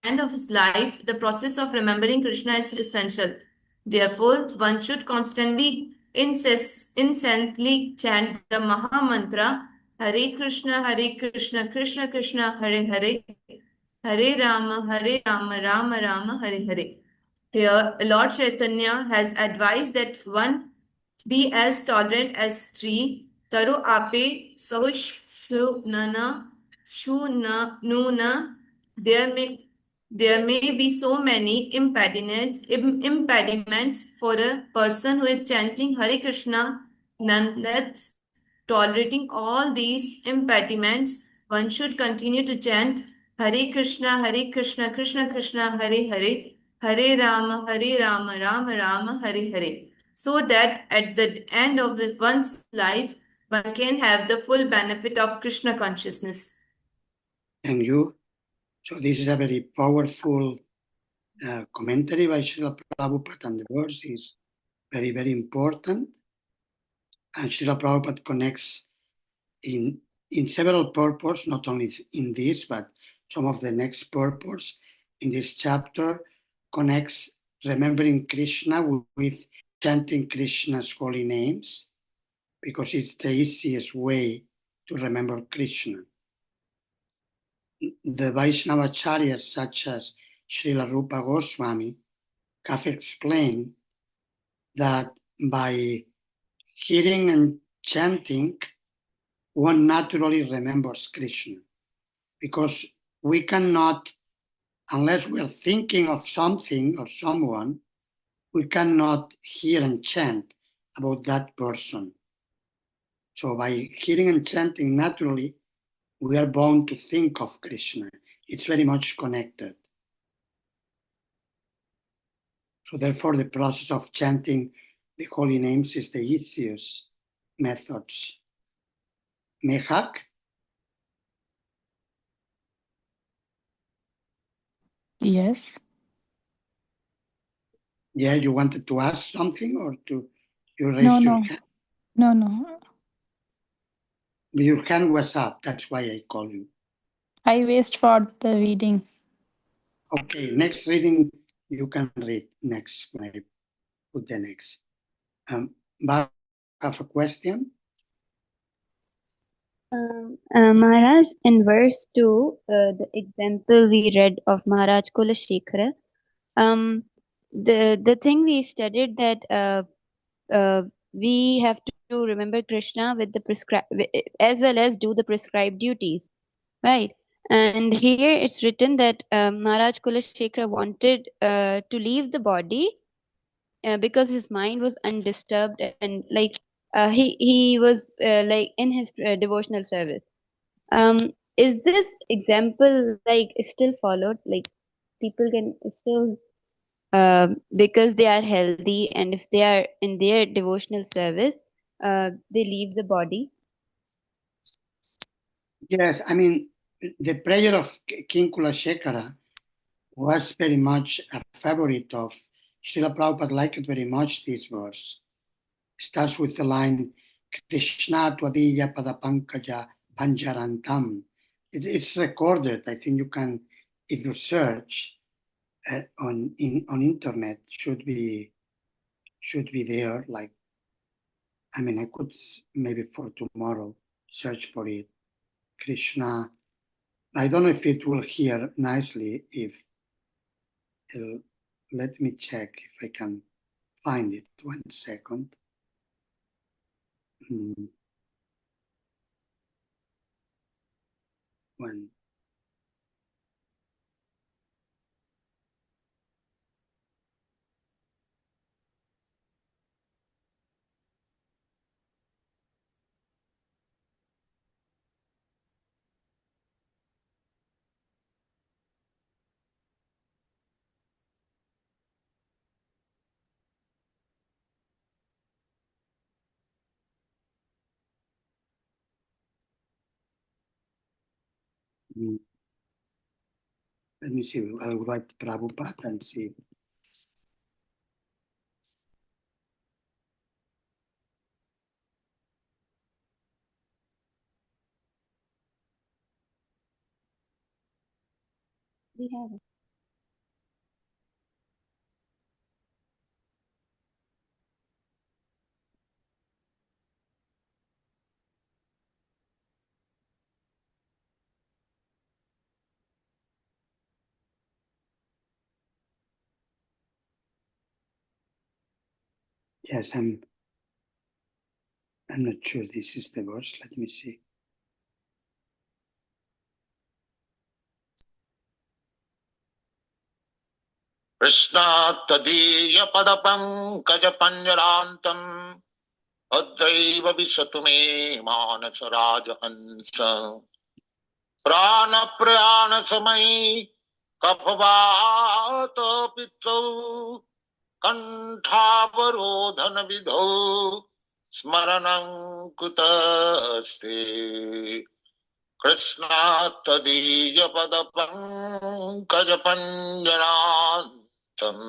[SPEAKER 10] end of his life, the process of remembering Krishna is essential. Therefore, one should constantly, incessantly chant the Maha Mantra Hare Krishna, Hare Krishna, Krishna Krishna, Hare Hare, Hare Rama, Rama Rama, Hare Hare. Here, Lord Chaitanya has advised that one be as tolerant as tree. Taru ape sahush nana shu na nuna. There may there may be so many impediments for a person who is chanting Hare Krishna. Nonetheless, tolerating all these impediments, one should continue to chant Hare Krishna, Krishna Krishna, Hare Hare, Hare Rama, Rama Rama, Hare Hare, so that at the end of one's life, one can have the full benefit of Krishna consciousness.
[SPEAKER 5] Thank you. So this is a very powerful commentary by Srila Prabhupada, and the verse is very, very important. And Srila Prabhupada connects in several purposes, not only in this, but some of the next purpose in this chapter connects remembering Krishna with chanting Krishna's holy names, because it's the easiest way to remember Krishna. The Vaishnavacharyas such as Srila Rupa Goswami have explained that by hearing and chanting, one naturally remembers Krishna, because we cannot, unless we are thinking of something or someone, we cannot hear and chant about that person. So by hearing and chanting naturally, we are bound to think of Krishna. It's very much connected. So therefore, the process of chanting the holy names is the easiest methods. Mehak?
[SPEAKER 9] Yes.
[SPEAKER 5] Yeah, you wanted to ask something or you
[SPEAKER 9] No,
[SPEAKER 5] raised your
[SPEAKER 9] no.
[SPEAKER 5] hand?
[SPEAKER 9] No, no.
[SPEAKER 5] Your hand was up. That's why I called you.
[SPEAKER 9] I wait for the reading.
[SPEAKER 5] Okay, next reading you can read next when I put the next. But have a question?
[SPEAKER 8] Maharaj, in verse 2, the example we read of Maharaj Kulashekara, the thing we studied that we have to remember Krishna with the as well as do the prescribed duties, right? And here it's written that Maharaj Kulashekara wanted to leave the body because his mind was undisturbed and like he was like in his devotional service. Is this example like still followed? Like people can still because they are healthy and if they are in their devotional service, they leave the body.
[SPEAKER 5] Yes, I mean, the prayer of King Kulashekara was very much a favorite of Srila Prabhupada, liked very much this verse. Starts with the line, Krishna Tvadiya Padapankaja Panjarantam. It's recorded. I think you can, if you search on internet, should be there. Like, I mean, I could maybe for tomorrow search for it. Krishna. I don't know if it will hear nicely. If let me check if I can find it. 1 second. One. Let me see. I'll write Prabhupada and see.
[SPEAKER 8] We have it.
[SPEAKER 5] Yes, I'm not sure this is the verse. Let me see.
[SPEAKER 13] कृष्णात्तदीय पदपङ्कजपञ्जरान्तम् अद्यैव विशतु मे मानस राजहंस प्राणप्रयाणसमये कफवात पित्तौ कण्ठावरोधनविधौ स्मरणं कृतस्ते कृष्णात्तदीयपदपङ्कजपञ्जरान्तम्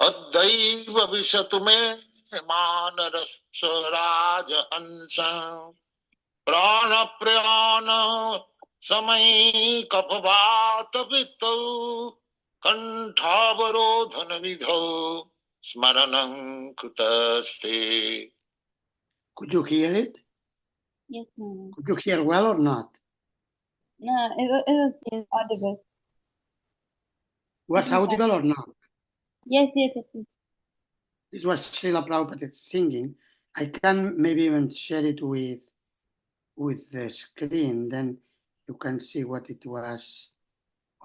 [SPEAKER 13] अद्यैव विशतु मे मानरश्च राजहंस प्राणप्रयाण समये कफवात पित्तौ कण्ठावरोधन विधौ स्मरणं कृतस्ते.
[SPEAKER 5] Could you hear it?
[SPEAKER 8] Yes, ma'am.
[SPEAKER 5] Could you hear well or not?
[SPEAKER 8] No, it was audible.
[SPEAKER 5] Was audible or not?
[SPEAKER 8] Yes, yes, yes.
[SPEAKER 5] This was Srila Prabhupada singing. I can maybe even share it with the screen. Then you can see what it was.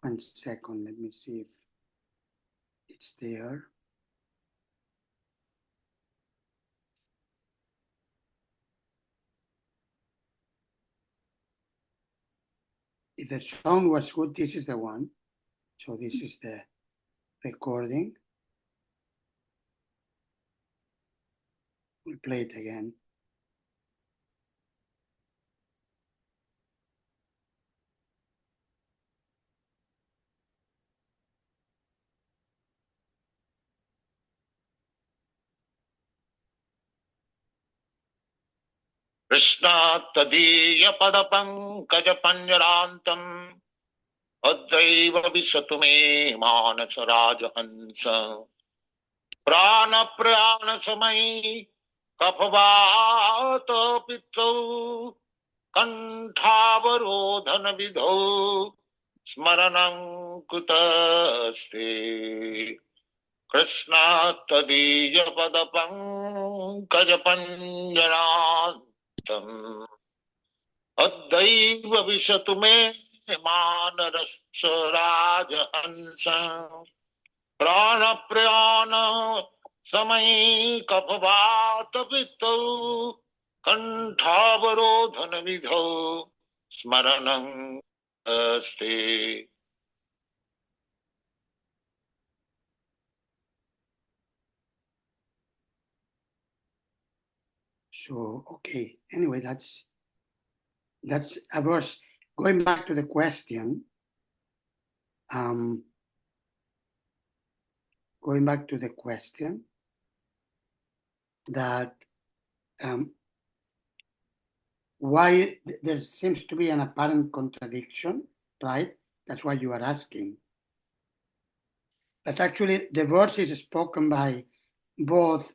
[SPEAKER 5] 1 second. Let me see if it's there. If the sound was good, this is the one. So this is the recording. We'll play it again.
[SPEAKER 13] Krishna tadiya padapankaj panjarantam Advaiva visatu me manasa rajahansa Prana prana samai kaphavata pitau Kantavarodhana vidho Smaranam kutaste Krishna tadiya padapankaj panjarantam Adaiva visatu me manarasya rajahansa Prana prana samai kapvata pitau Kantavarodhana vidho Smaranam aste.
[SPEAKER 5] So, okay. Anyway, that's a verse. Going back to the question, that why there seems to be an apparent contradiction, right? That's why you are asking. But actually, the verse is spoken by both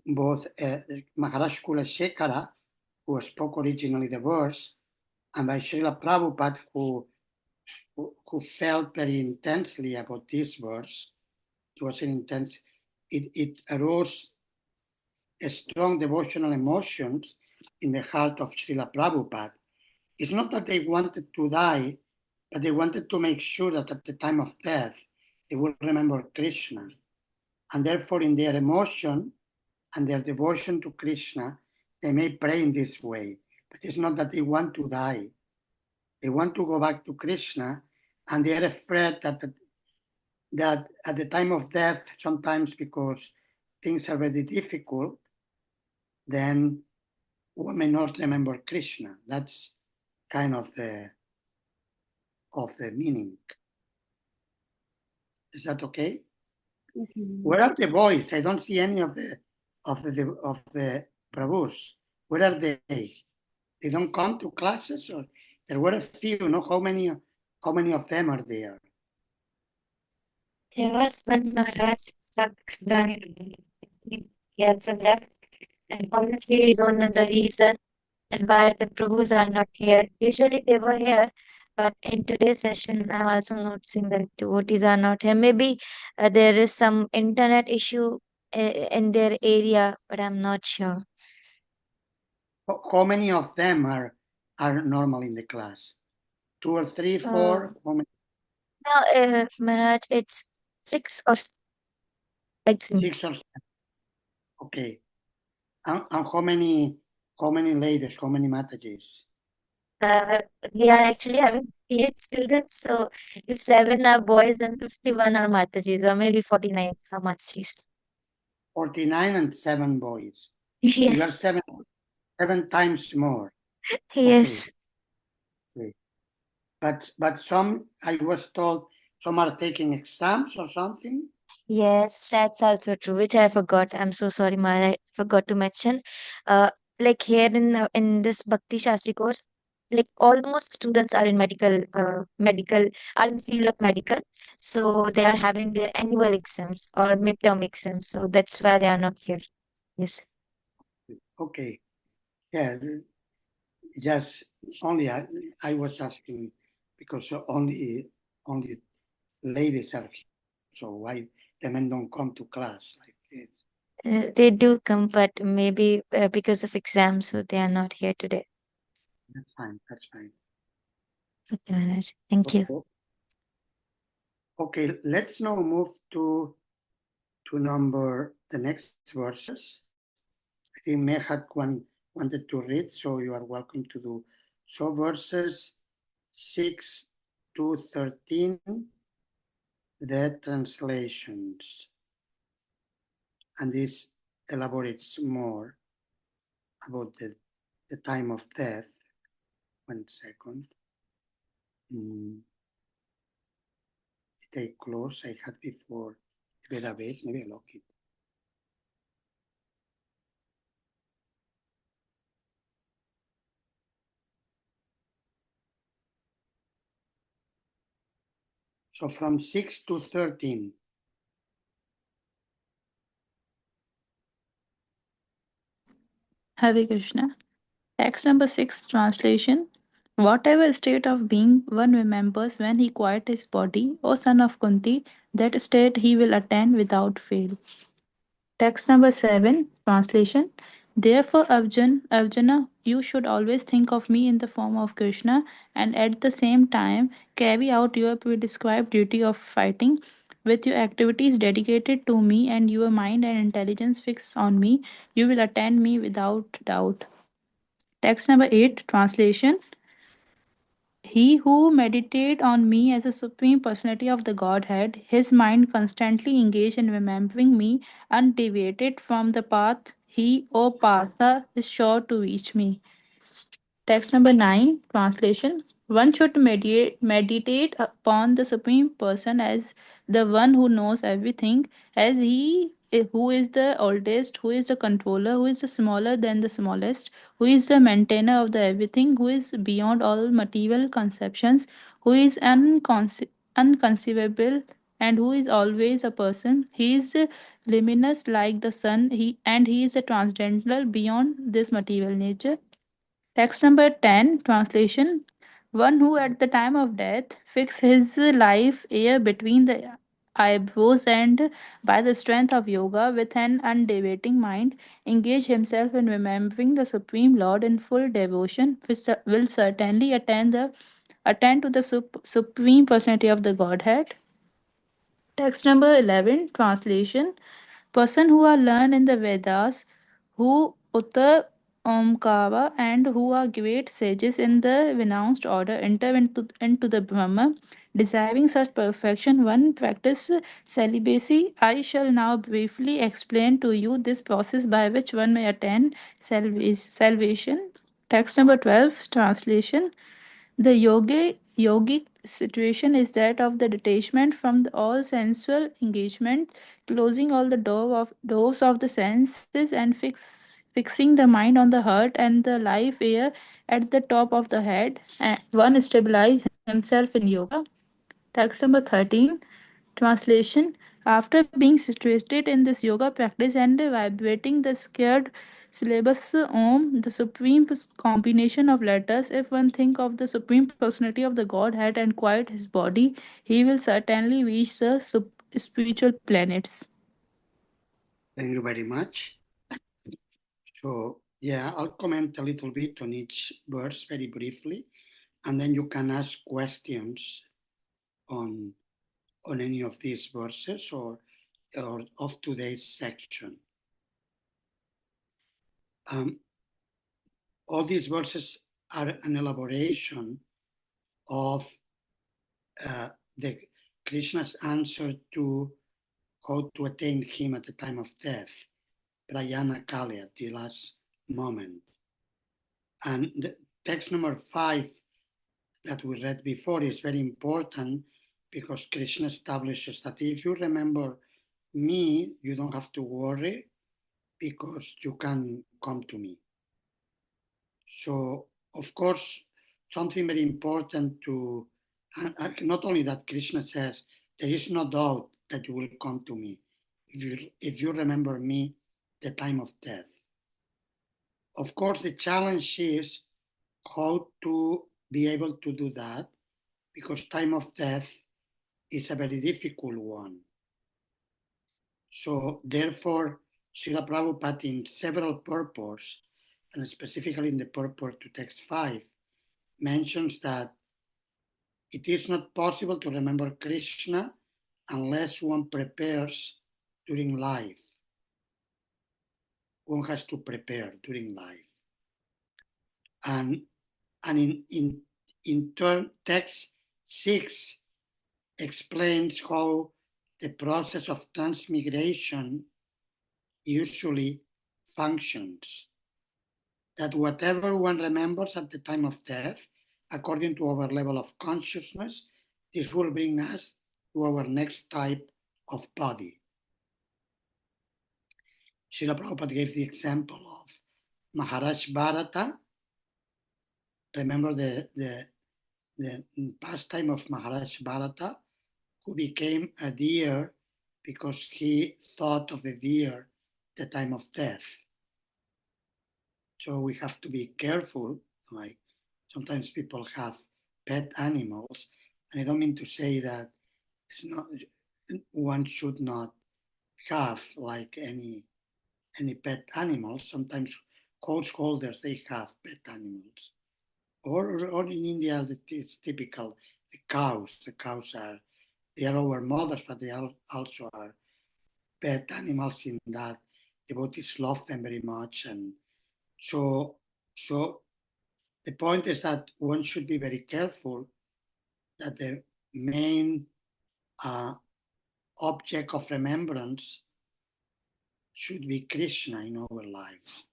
[SPEAKER 5] Maharaj Kula Shekara, who spoke originally the verse, and by Srila Prabhupada, who felt very intensely about this verse. It was intense. It arose a strong devotional emotions in the heart of Srila Prabhupada. It's not that they wanted to die, but they wanted to make sure that at the time of death, they would remember Krishna. And therefore, in their emotion and their devotion to Krishna, they may pray in this way. But it's not that they want to die. They want to go back to Krishna, and they are afraid that at the time of death, sometimes because things are very difficult, then one may not remember Krishna. That's kind of the meaning. Is that okay? Where are the boys? I don't see any of the Prabhus. Where are they? They don't come to classes, or there were a few. No, how many of them are there?
[SPEAKER 2] There was one Maharaj stuck he also left, and honestly, we don't know the reason and why the Prabhus are not here. Usually they were here, but in today's session, I'm also noticing that devotees are not here. Maybe there is some internet issue in their area, but I'm not sure.
[SPEAKER 5] How many of them are normal in the class? 2 or 3, 4? How many?
[SPEAKER 2] No, Maharaj, it's 6 or like
[SPEAKER 5] 6 or 7. Okay. And how many ladies? How many Matajis?
[SPEAKER 2] we are actually having 8 students, so if 7 are boys and 51 are Matajis, or maybe 49 are Matajis.
[SPEAKER 5] 49 and 7 boys. Yes. You are 7 times more.
[SPEAKER 2] Yes.
[SPEAKER 5] Okay. But some, I was told, some are taking exams or something.
[SPEAKER 2] Yes, that's also true, which I forgot. I'm so sorry, Mara. I forgot to mention. Like here in this Bhakti Shastri course, like almost students are in medical, are in field of medical. So they are having their annual exams or midterm exams. So that's why they are not here. Yes.
[SPEAKER 5] Okay. Yeah. Yes. Only I was asking because only ladies are here. So why the men don't come to class like this?
[SPEAKER 2] They do come, but maybe because of exams, so they are not here today.
[SPEAKER 5] That's fine. That's fine.
[SPEAKER 2] Okay, Maharaj. Thank you.
[SPEAKER 5] Okay, let's now move to the next verses. I think Mehat wanted to read, so you are welcome to do. So verses 6 to 13, the translations. And this elaborates more about the time of death. 1 second. Stay close. I had before the database. Maybe I lock it. So from 6 to 13.
[SPEAKER 9] Hare Krishna. Text number 6, translation. Whatever state of being one remembers when he quiet his body, O son of Kunti, that state he will attain without fail. Text number 7, translation. Therefore, Arjuna, you should always think of me in the form of Krishna and at the same time carry out your prescribed duty of fighting. With your activities dedicated to me and your mind and intelligence fixed on me, you will attain me without doubt. Text number 8, translation. He who meditate on me as a supreme personality of the Godhead, his mind constantly engaged in remembering me, undeviated from the path, he, O Partha, is sure to reach me. Text number 9, translation. One should meditate upon the Supreme Person as the one who knows everything, as he who is the oldest, who is the controller, who is the smaller than the smallest, who is the maintainer of the everything, who is beyond all material conceptions, who is unconceivable, and who is always a person. He is luminous like the sun, he is a transcendental beyond this material nature. Text number 10, translation. One who at the time of death fix his life air between the eyebrows and by the strength of yoga with an undeviating mind engage himself in remembering the Supreme Lord in full devotion will certainly attend to the Supreme Personality of the Godhead. Text number 11, translation. Person who are learned in the Vedas, who utter Omkara, and who are great sages in the renounced order, enter into the Brahma. Desiring such perfection, one practice celibacy. I shall now briefly explain to you this process by which one may attain salvation. Text number 12, translation. The yogic situation is that of the detachment from all sensual engagement, closing all the doors of the senses and fixing the mind on the heart and the life air at the top of the head. And one stabilize himself in yoga. Text number 13, translation. After being situated in this yoga practice and vibrating the scared syllabus Om, the supreme combination of letters, if one think of the supreme personality of the Godhead and quiet his body, he will certainly reach the spiritual planets.
[SPEAKER 5] Thank you very much. So, yeah, I'll comment a little bit on each verse very briefly, and then you can ask questions on any of these verses or of today's section. All these verses are an elaboration of the Krishna's answer to how to attain him at the time of death, Prayana Kali, at the last moment. And the text number 5 that we read before is very important because Krishna establishes that if you remember me, you don't have to worry because you can come to me. So, of course, something very important to, not only that Krishna says, there is no doubt that you will come to me if you remember me the time of death. Of course, the challenge is how to be able to do that because time of death is a very difficult one. So therefore, Srila Prabhupada in several purports, and specifically in the purport to text 5, mentions that it is not possible to remember Krishna unless one prepares during life. One has to prepare during life. And in turn, text 6 explains how the process of transmigration usually functions. That whatever one remembers at the time of death, according to our level of consciousness, this will bring us to our next type of body. Srila Prabhupada gave the example of Maharaj Bharata. Remember the pastime of Maharaj Bharata, who became a deer because he thought of the deer at the time of death. So we have to be careful. Like sometimes people have pet animals, and I don't mean to say that it's not one should not have like any pet animals. Sometimes householders they have pet animals, or in India it's typical the cows. The cows are they are our mothers, but they are also are pet animals in that devotees love them very much, and so so the point is that one should be very careful that the main uh, object of remembrance should be Krishna in our lives.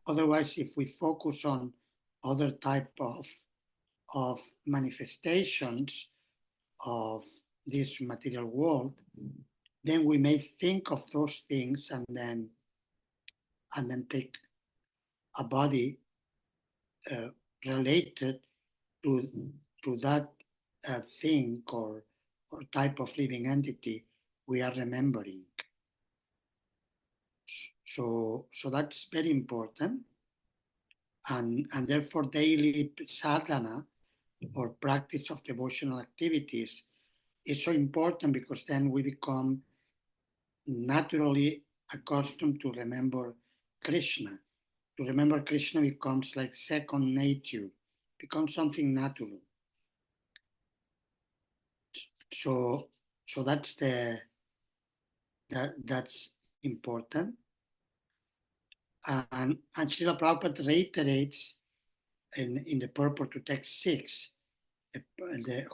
[SPEAKER 5] Otherwise, if we focus on other type of manifestations of this material world, then we may think of those things and then take a body uh, related to that thing or type of living entity we are remembering. So that's very important, and therefore daily sadhana or practice of devotional activities is so important because then we become naturally accustomed to remember Krishna. To remember Krishna becomes like second nature, becomes something natural. So so that's important. And Srila Prabhupada reiterates in the purport to text 6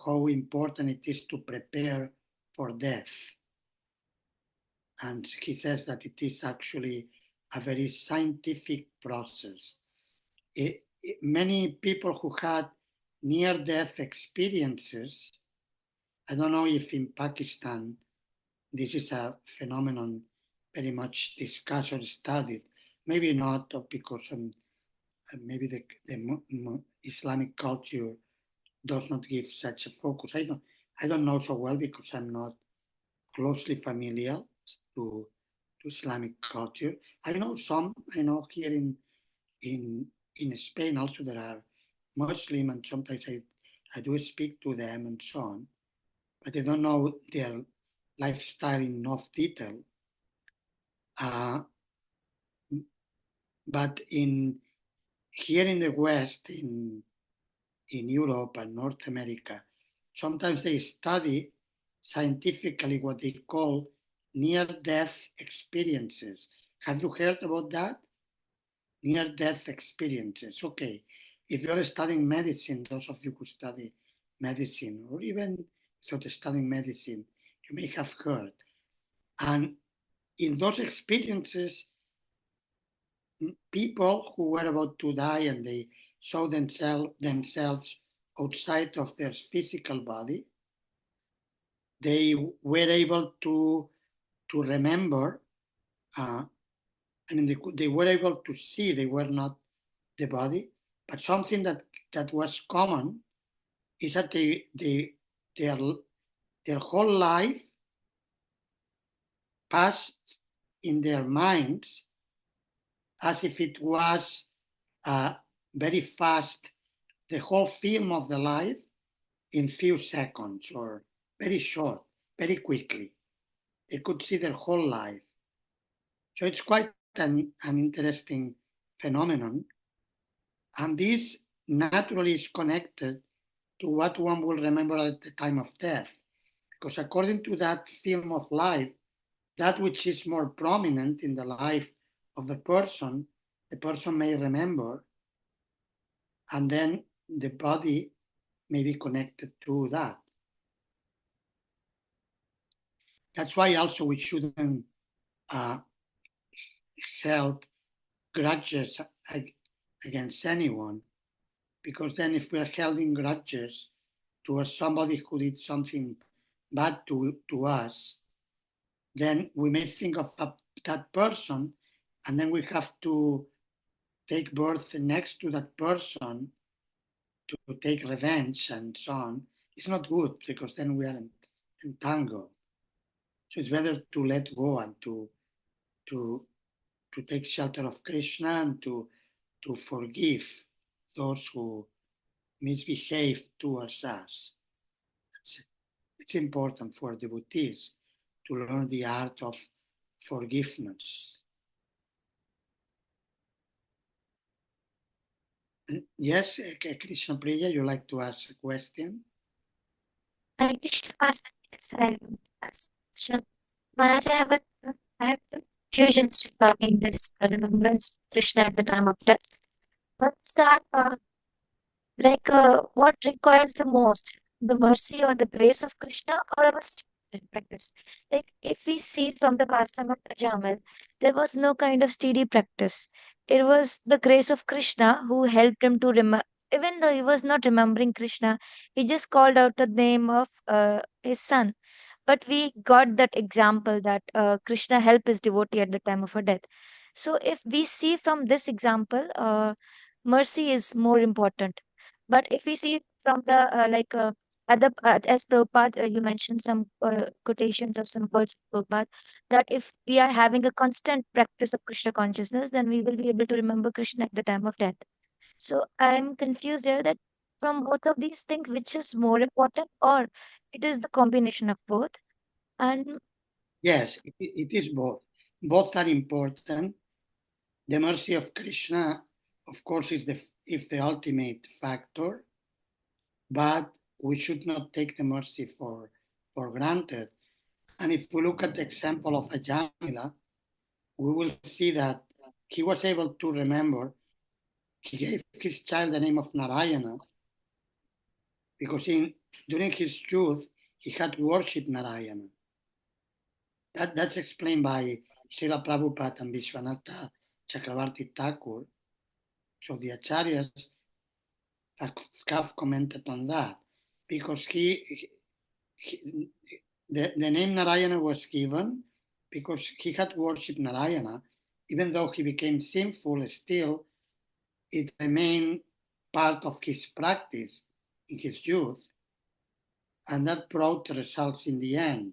[SPEAKER 5] how important it is to prepare for death. And he says that it is actually a very scientific process. Many people who had near-death experiences, I don't know if in Pakistan this is a phenomenon very much discussed or studied. Maybe not because maybe the Islamic culture does not give such a focus. I don't know so well because I'm not closely familiar to Islamic culture. I know some. I know here in in Spain also there are Muslim, and sometimes I do speak to them and so on, but I don't know their lifestyle in enough detail. Uh, but in here in the West, in Europe and North America, sometimes they study scientifically what they call near-death experiences. Have you heard about that? Near-death experiences. Okay, if you're studying medicine, those of you who study medicine, or even without studying medicine, you may have heard. And in those experiences, people who were about to die and they saw themselves outside of their physical body, they were able to remember. They were able to see. They were not the body, but something that was common is that their their whole life passed in their minds as if it was very fast, the whole film of the life in few seconds or very short, very quickly. They could see their whole life. So it's quite an interesting phenomenon. And this naturally is connected to what one will remember at the time of death. Because according to that film of life, that which is more prominent in the life of the person may remember, and then the body may be connected to that. That's why also we shouldn't uh, hold grudges against anyone, because then if we're holding grudges towards somebody who did something bad to us, then we may think of that person, and then we have to take birth next to that person to take revenge and so on. It's not good because then we aren't entangled. So it's better to let go and to take shelter of Krishna and to forgive those who misbehave towards us. It's important for devotees to learn the art of forgiveness. Yes, Krishna Priya, you like to ask a question?
[SPEAKER 2] I wish to ask, yes, I would ask question. Maharaj, I have two fusions regarding this remembrance of Krishna at the time of death. What's that? What requires the most, the mercy or the grace of Krishna, or our steady practice? Like, if we see from the pastime of Ajamal, there was no kind of steady practice. It was the grace of Krishna who helped him to remember. Even though he was not remembering Krishna, he just called out the name of his son. But we got that example that Krishna helped his devotee at the time of her death. So, if we see from this example, mercy is more important. But if we see from the other, as Prabhupada, you mentioned some quotations of some words of Prabhupada, that if we are having a constant practice of Krishna consciousness, then we will be able to remember Krishna at the time of death. So I'm confused here that from both of these things, which is more important, or it is the combination of both? And
[SPEAKER 5] Yes, it is both. Both are important. The mercy of Krishna, of course, is the ultimate factor, but we should not take the mercy for granted. And if we look at the example of Ajamila, we will see that he was able to remember, he gave his child the name of Narayana because during his youth he had worshipped Narayana. That's explained by Srila Prabhupada and Vishwanatha Chakravarti Thakur. So the acharyas have commented on that because the name Narayana was given because he had worshipped Narayana. Even though he became sinful, still it remained part of his practice in his youth, and that brought results in the end.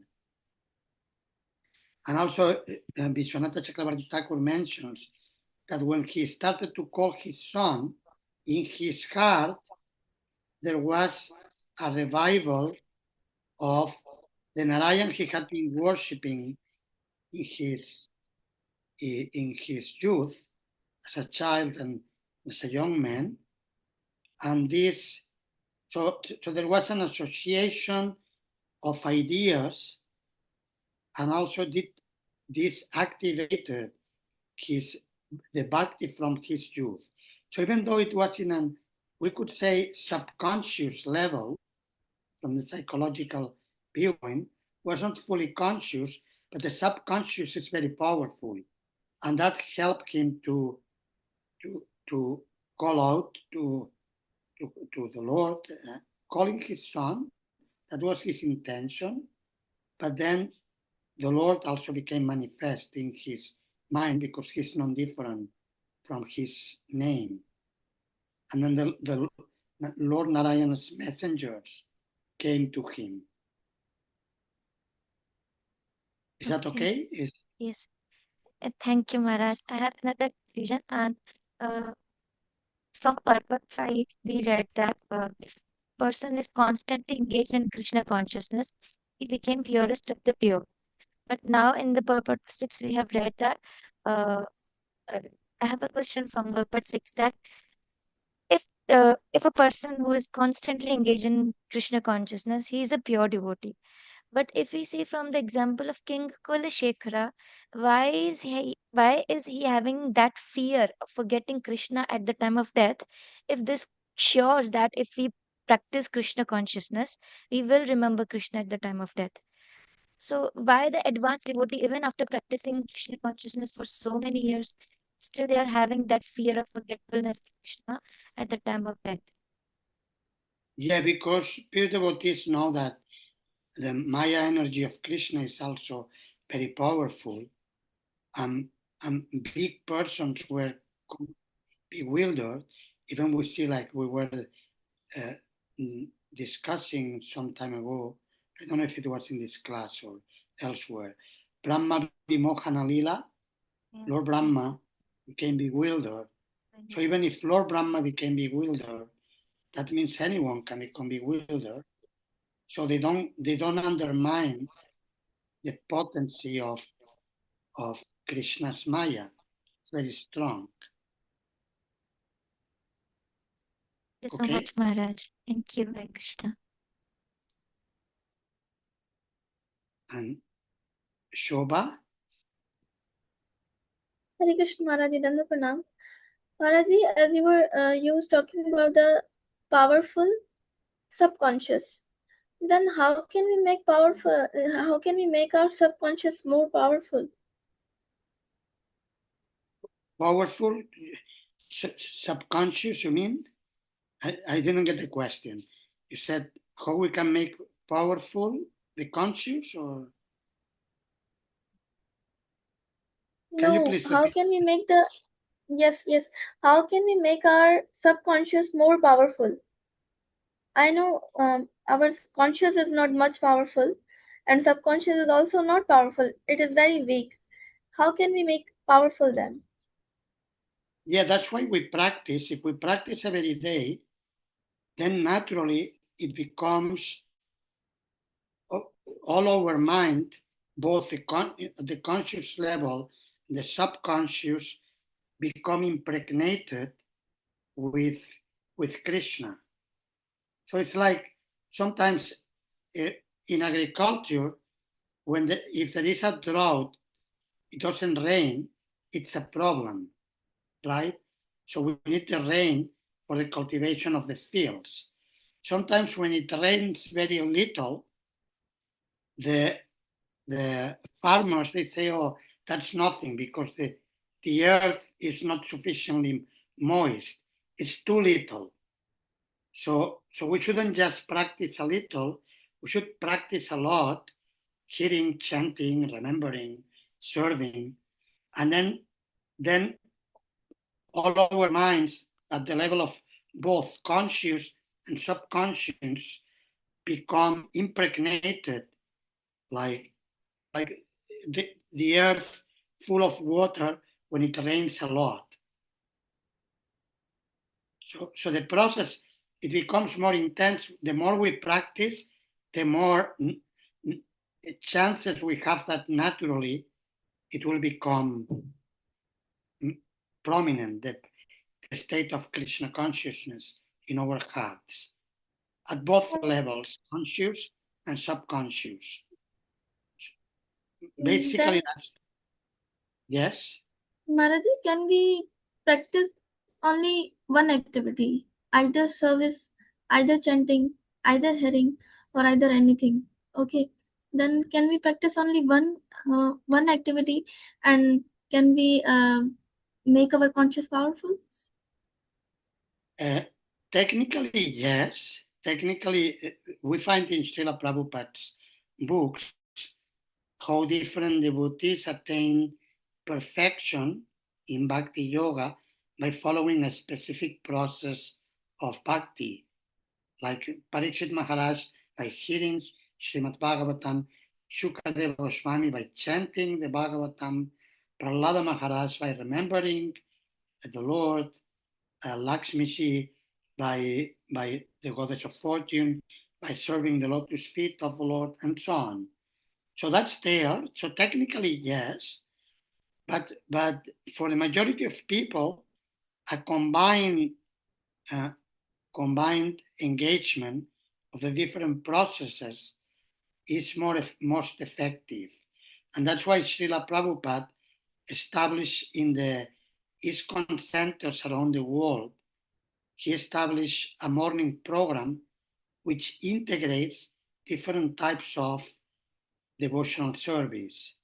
[SPEAKER 5] And also, Vishwanatha Chakravarti Thakur mentions that when he started to call his son, in his heart there was a revival of the Narayan he had been worshipping in his youth as a child and as a young man. And so there was an association of ideas, and also this activated the bhakti from his youth. So even though it was in an, we could say, subconscious level, from the psychological viewpoint, wasn't fully conscious, but the subconscious is very powerful, and that helped him to call out to the Lord, calling his son. That was his intention, but then the Lord also became manifest in his mind because he's non different from his name. And then the Lord Narayana's messengers came to him. Is that okay?
[SPEAKER 2] yes, thank you, Maharaj. I have another vision, and uh, from purpose 5, we read that if person is constantly engaged in Krishna consciousness, he became purest of the pure. But now in the purport 6, we have read that uh, uh, I have a question from purport 6 that if a person who is constantly engaged in Krishna consciousness, he is a pure devotee. But if we see from the example of King Kulashekara, why is he having that fear of forgetting Krishna at the time of death? If this shows that if we practice Krishna consciousness, we will remember Krishna at the time of death. So why the advanced devotee, even after practicing Krishna consciousness for so many years, still they are having that fear of forgetfulness of Krishna at the time of death?
[SPEAKER 5] Yeah, because pure devotees know that the Maya energy of Krishna is also very powerful. And big persons were bewildered. Even we see, like we were uh, discussing some time ago, I don't know if it was in this class or elsewhere. Brahma Vimohana Lila, Lord Brahma became bewildered. So even if Lord Brahma became bewildered, that means anyone can become bewildered. So they don't undermine the potency of Krishna's Maya. It's very strong.
[SPEAKER 2] Thank you so
[SPEAKER 5] Okay?
[SPEAKER 2] much, Maharaj. Thank you, Hare Krishna.
[SPEAKER 5] And Shobha,
[SPEAKER 3] Hare Krishna Maharaj, Danda Pranam. Maharaji, as you was talking about the powerful subconscious, then how can we make powerful? How can we make our subconscious more powerful?
[SPEAKER 5] powerful, subconscious, you mean? I didn't get the question. You said how we can make powerful the conscious, or can you
[SPEAKER 3] No,
[SPEAKER 5] please
[SPEAKER 3] how
[SPEAKER 5] repeat?
[SPEAKER 3] can we make the yes? How can we make our subconscious more powerful? I know our conscious is not much powerful, and subconscious is also not powerful. It is very weak. How can we make powerful then?
[SPEAKER 5] Yeah, that's why we practice. If we practice every day, then naturally it becomes all our mind, both the conscious level and the subconscious, become impregnated with Krishna. So it's like sometimes in agriculture, if there is a drought, it doesn't rain, it's a problem, right? So we need the rain for the cultivation of the fields. Sometimes when it rains very little, the farmers, they say, oh, that's nothing because the earth is not sufficiently moist. It's too little. So we shouldn't just practice a little, we should practice a lot, hearing, chanting, remembering, serving, and then all our minds at the level of both conscious and subconscious become impregnated like the earth full of water when it rains a lot. So the process, it becomes more intense. The more we practice, the more chances we have that naturally it will become prominent, the state of Krishna consciousness in our hearts at both levels, conscious and subconscious. Basically,
[SPEAKER 3] Then,
[SPEAKER 5] that's yes.
[SPEAKER 3] Maharaji, can we practice only one activity, either service, either chanting, either hearing, or either anything? Okay. Then can we practice only one activity, and can we make our conscious powerful?
[SPEAKER 5] Uh, Technically, yes. Technically, we find in Srila Prabhupada's books how different devotees attain perfection in bhakti yoga by following a specific process of bhakti, like Parikshit Maharaj by hearing Srimad Bhagavatam, Shukadeva Goswami by chanting the Bhagavatam, Prahlada Maharaj by remembering the Lord, Lakshmi by the goddess of fortune, by serving the lotus feet of the Lord, and so on. So that's there. So technically, yes, but for the majority of people, a uh, combined engagement of the different processes is most effective, and that's why Srila Prabhupada established in the ISKCON centers around the world. He established a morning program which integrates different types of devotional service,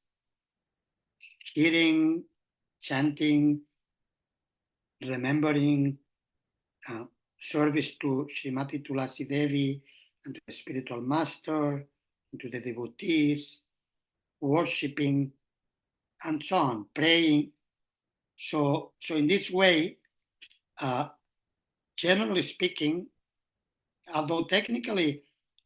[SPEAKER 5] hearing, chanting, remembering, uh, service to Srimati Tulasi Devi and to the spiritual master, and to the devotees, worshipping, and so on, praying. So in this way, uh, generally speaking, although technically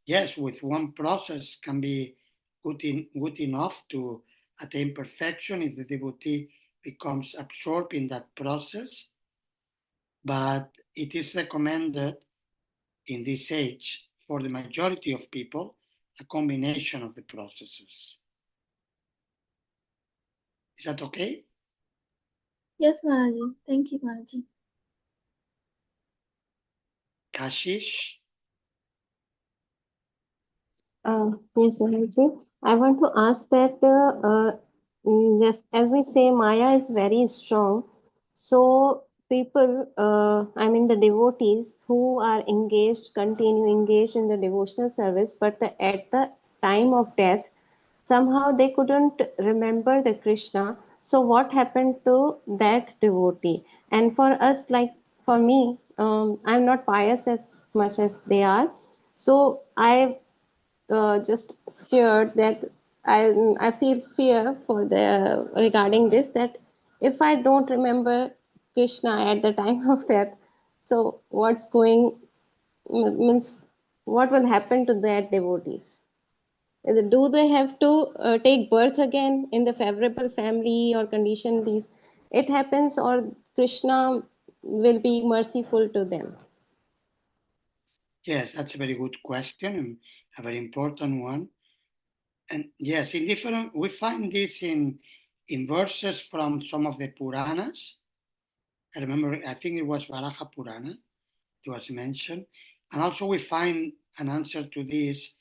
[SPEAKER 5] yes, with one process can be good enough to attain perfection if the devotee becomes absorbed in that process, but it is recommended in this age for the majority of people a combination of the processes. Is that okay?
[SPEAKER 3] Yes, Maharaji. Thank you, Maharaji.
[SPEAKER 5] Kashish?
[SPEAKER 7] Yes, Maharaj. I want to ask that just as we say, Maya is very strong. So people, I mean the devotees who are engaged, continue engaged in the devotional service, but at the time of death, somehow they couldn't remember the Krishna. So what happened to that devotee? And for us, like for me, I'm not pious as much as they are. So I just scared that I feel fear for the regarding this, that if I don't remember Krishna at the time of death, so what's going means what will happen to that devotees? Do they have to take birth again in the favorable family or condition? These it happens, or Krishna will be merciful to them?
[SPEAKER 5] Yes, that's a very good question and a very important one. And yes, in different we find this in verses from some of the Puranas. I remember, I think it was Varaha Purana, it was mentioned. And also we find an answer to this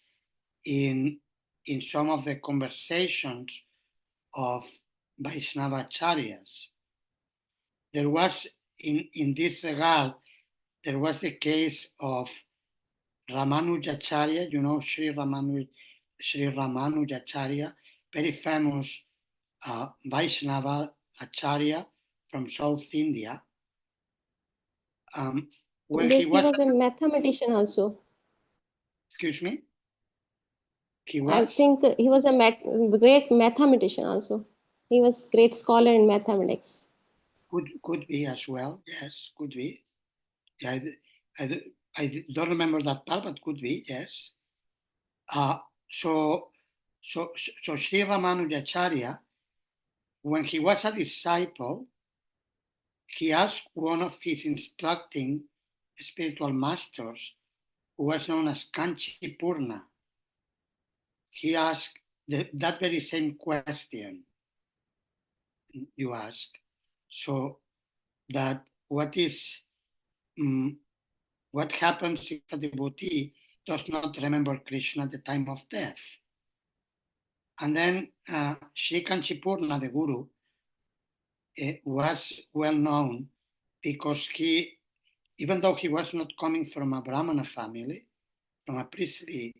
[SPEAKER 5] in in some of the conversations of Vaishnava Acharyas. There was in this regard, there was the case of Ramanujacharya, you know, Sri Ramanujacharya, very famous Vaishnava Acharya from South India. When he
[SPEAKER 7] Yes, he
[SPEAKER 5] was,
[SPEAKER 7] was a mathematician also.
[SPEAKER 5] excuse me, he
[SPEAKER 7] I
[SPEAKER 5] was,
[SPEAKER 7] think he was a great mathematician also. He was great scholar in mathematics.
[SPEAKER 5] could be as well, yes, could be. Yeah, I, I don't remember that part, but could be, yes. Uh, so, so Sri Ramanujacharya, when he was a disciple, he asked one of his instructing spiritual masters, who was known as Kanchi Purna. He asked that very same question you ask. So that um, what happens if a devotee does not remember Krishna at the time of death? And then Sri Kanchipurna, the guru, was well known because he, even though he was not coming from a Brahmana family, from a priestly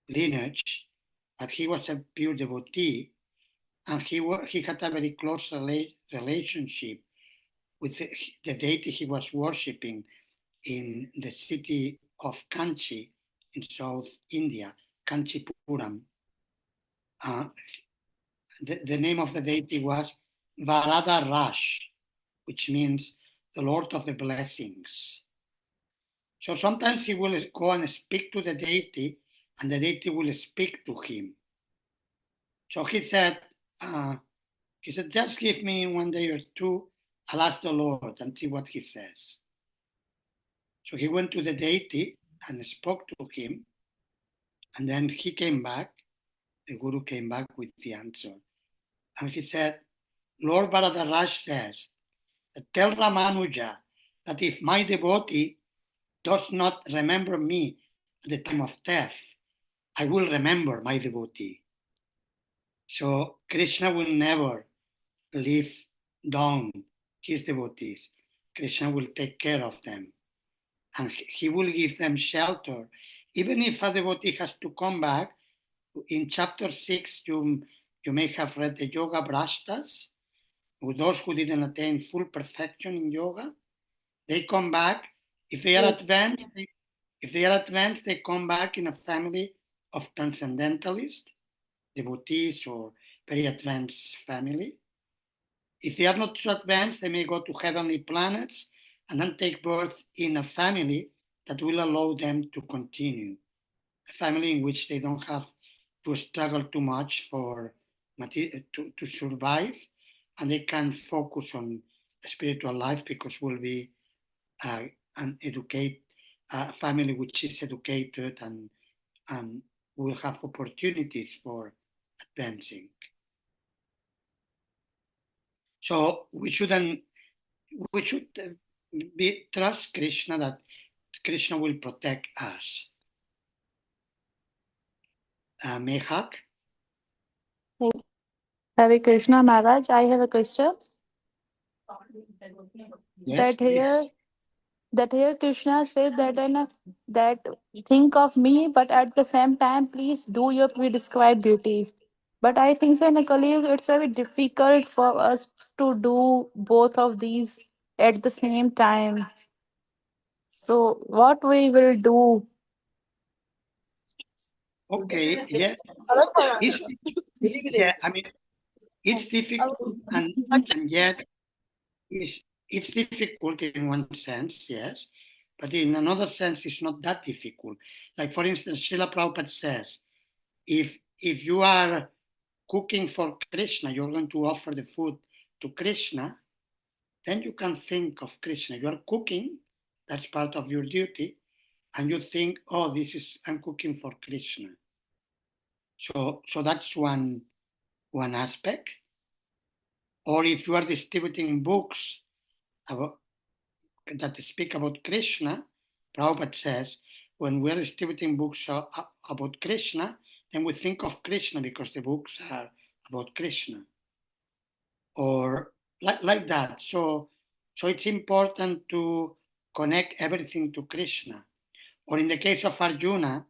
[SPEAKER 5] lineage, but he was a pure devotee, and he had a very close relationship with the deity he was worshipping in the city of Kanchi in South India, Kanchipuram. Uh, the name of the deity was Varada Rash, which means the Lord of the Blessings. So sometimes he will go and speak to the deity, and the deity will speak to him. So uh, he said, just give me 1 day or two, I'll ask the Lord and see what he says. So he went to the deity and spoke to him, and then he came back, the guru came back with the answer. And he said, Lord Bharadarash says, tell Ramanuja that if my devotee does not remember me at the time of death, I will remember my devotee. So Krishna will never leave down his devotees. Krishna will take care of them and he will give them shelter. Even if a devotee has to come back, in chapter 6, you may have read the Yoga Brashtas, with those who didn't attain full perfection in yoga. They come back. If they are
[SPEAKER 7] Yes.
[SPEAKER 5] advanced, they come back in a family of transcendentalists, devotees, or very advanced family. If they are not so advanced, they may go to heavenly planets and then take birth in a family that will allow them to continue. A family in which they don't have to struggle too much to survive, and they can focus on spiritual life because will be uh, an educate a family which is educated and will have opportunities for advancing. So we should be trust Krishna that Krishna will protect us. Mehak?
[SPEAKER 9] Hare Krishna Maharaj, I have a question.
[SPEAKER 5] Yes,
[SPEAKER 9] That here
[SPEAKER 5] please.
[SPEAKER 9] that here Krishna said that that think of me, but at the same time, please do your prescribed duties. But I think so in a Kali it's very difficult for us to do both of these at the same time. So what we will do?
[SPEAKER 5] Okay, yeah, it's yeah. I mean, it's difficult, and yet it's difficult in one sense, yes, but in another sense, it's not that difficult. Like for instance, Srila Prabhupada says, if you are cooking for Krishna, you're going to offer the food to Krishna, then you can think of Krishna. You are cooking, that's part of your duty, and you think, oh, I'm cooking for Krishna. So that's one aspect. Or if you are distributing books about, that speak about Krishna, Prabhupada says, when we are distributing books about Krishna, then we think of Krishna because the books are about Krishna. Or like that. So it's important to connect everything to Krishna. Or in the case of Arjuna,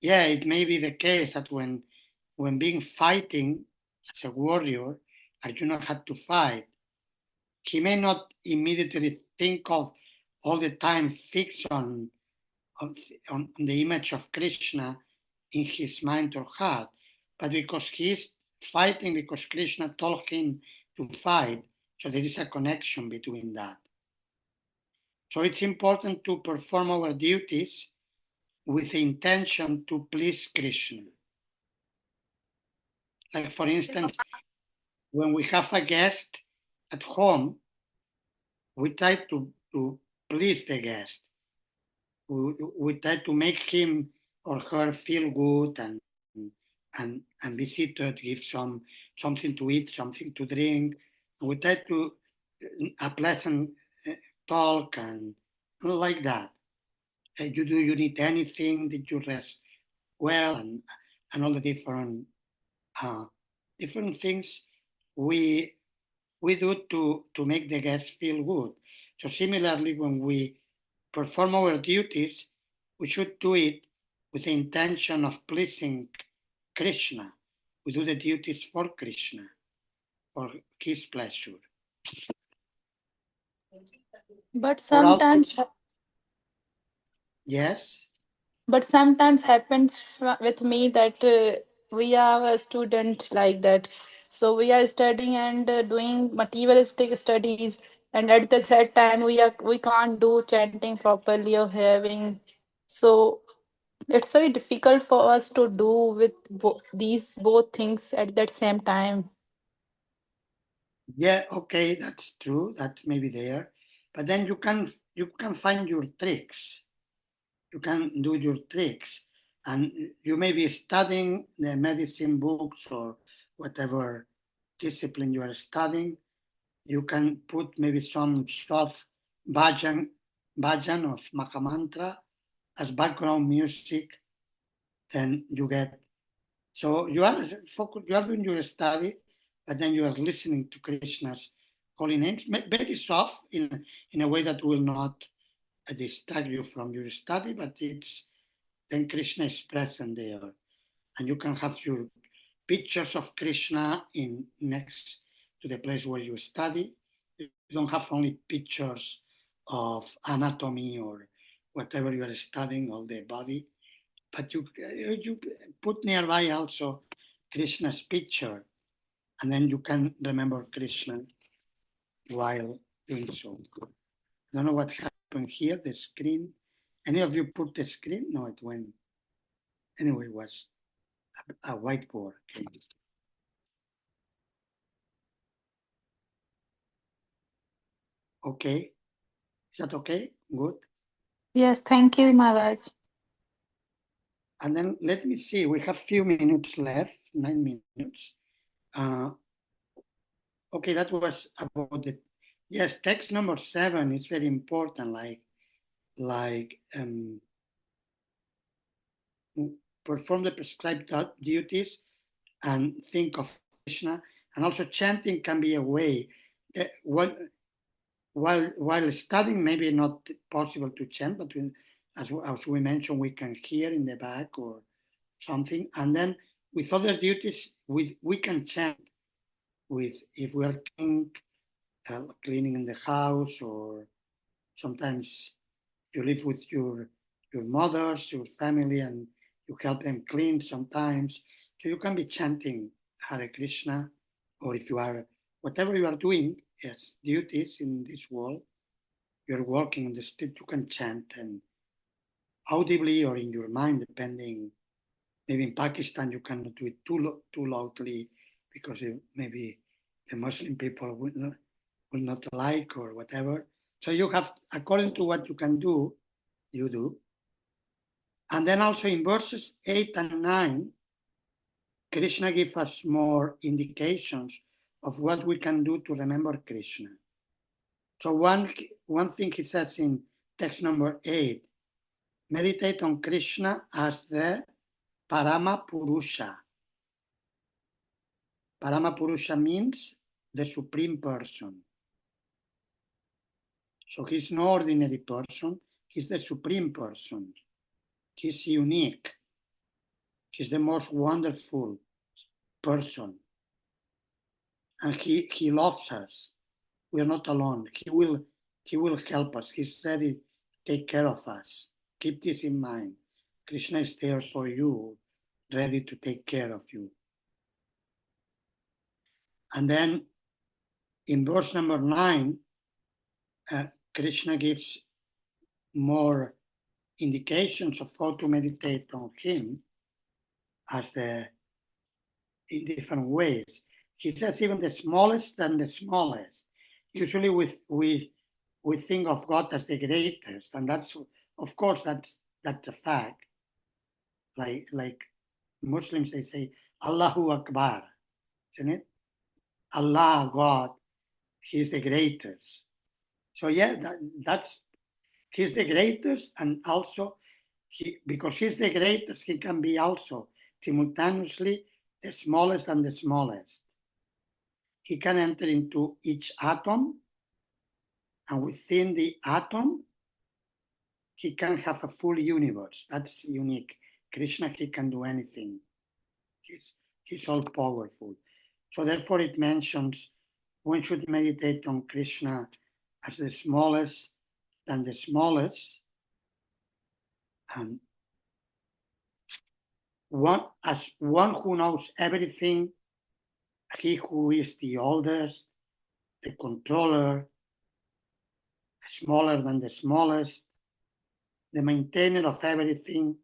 [SPEAKER 5] yeah, it may be the case that when being fighting as a warrior, Arjuna had to fight. He may not immediately think of all the time fix on the image of Krishna in his mind or heart, but because he is fighting because Krishna told him to fight, so there is a connection between that. So it's important to perform our duties with the intention to please Krishna. Like for instance, when we have a guest at home, we try to please the guest. We try to make him or her feel good and be seated, give something to eat, something to drink. We try to a pleasant talk and like that. Do you need anything? Did you rest well? And all the uh, different things we do to make the guests feel good. So similarly, when we perform our duties, we should do it with the intention of pleasing Krishna. We do the duties for Krishna, for his pleasure.
[SPEAKER 9] But
[SPEAKER 5] Or also,
[SPEAKER 9] sometimes
[SPEAKER 5] yes.
[SPEAKER 9] but sometimes happens with me that we are a student like that, so we are studying and doing materialistic studies, and at the set time we can't do chanting properly or having, so it's very difficult for us to do with these both things at that same time.
[SPEAKER 5] Yeah, okay, that's true. That's maybe there. But then you can find your tricks. You can do your tricks. And you may be studying the medicine books or whatever discipline you are studying. You can put maybe some soft bhajan of Mahamantra as background music. Then you get, so you are focused, you are doing your study, but then you are listening to Krishna's holy names, very soft in a way that will not distract you from your study, but it's then Krishna is present there, and you can have your pictures of Krishna in next to the place where you study. You don't have only pictures of anatomy or whatever you are studying, all the body, but you put nearby also Krishna's picture, and then you can remember Krishna while doing so. I don't know what happened here. The screen Any of you put the screen? No, it went. Anyway, it was a whiteboard. Okay. Okay. Is that okay? Good.
[SPEAKER 9] Yes, thank you, Maharaj.
[SPEAKER 5] And then let me see, we have few minutes left, 9 minutes. Okay, that was about the, yes, text number 7 is very important, like perform the prescribed duties and think of Krishna. And also chanting can be a way that while studying, maybe not possible to chant, but as we mentioned, we can hear in the back or something. And then with other duties, we can chant with, if we are cleaning in the house, or sometimes you live with your mothers, your family, and you help them clean sometimes. So you can be chanting Hare Krishna, or if you are, whatever you are doing as duties in this world, you're walking in the street, you can chant, and audibly or in your mind, depending. Maybe in Pakistan you cannot do it too loudly, because maybe the Muslim people will not like or whatever. So you have, according to what you can do, you do. And then also in verses 8 and 9, Krishna gives us more indications of what we can do to remember Krishna. So one thing he says in text number 8, meditate on Krishna as the Parama Purusha. Parama Purusha means the supreme person. So he's no ordinary person, he's the supreme person. He's unique. He's the most wonderful person. And he loves us. We are not alone. He will help us. He's ready to take care of us. Keep this in mind. Krishna is there for you, ready to take care of you. And then in verse number 9, Krishna gives more indications of how to meditate on him in different ways. He says even the smallest and the smallest. Usually we think of God as the greatest, and that's, of course, that's a fact. Like Muslims, they say Allahu Akbar, isn't it? Allah, God, He's the greatest. So yeah, that's He's the greatest, and also because He's the greatest, He can be also simultaneously the smallest and the smallest. He can enter into each atom, and within the atom, he can have a full universe. That's unique. Krishna, he can do anything. He's all powerful. So therefore it mentions one should meditate on Krishna as the smallest than the smallest, and as one who knows everything, he who is the oldest, the controller, smaller than the smallest, the maintainer of everything.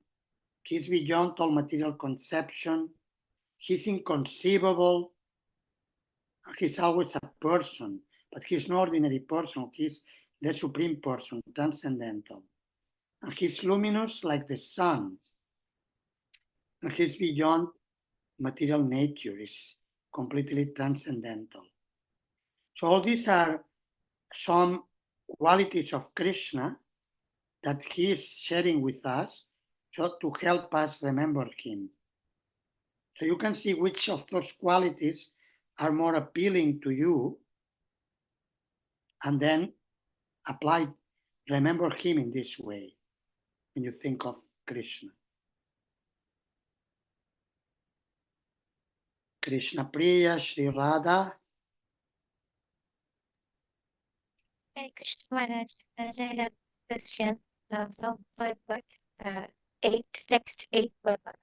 [SPEAKER 5] He's beyond all material conception. He's inconceivable. He's always a person, but he's no ordinary person. He's the supreme person, transcendental. And he's luminous like the sun. And he's beyond material nature. He's completely transcendental. So all these are some qualities of Krishna that he is sharing with us, so to help us remember him. So you can see which of those qualities are more appealing to you, and then remember him in this way when you think of Krishna. Krishna Priya, Sri Radha.
[SPEAKER 2] Hare Krishna Maharaj. I have a question from Purport 8, text 8 Purport.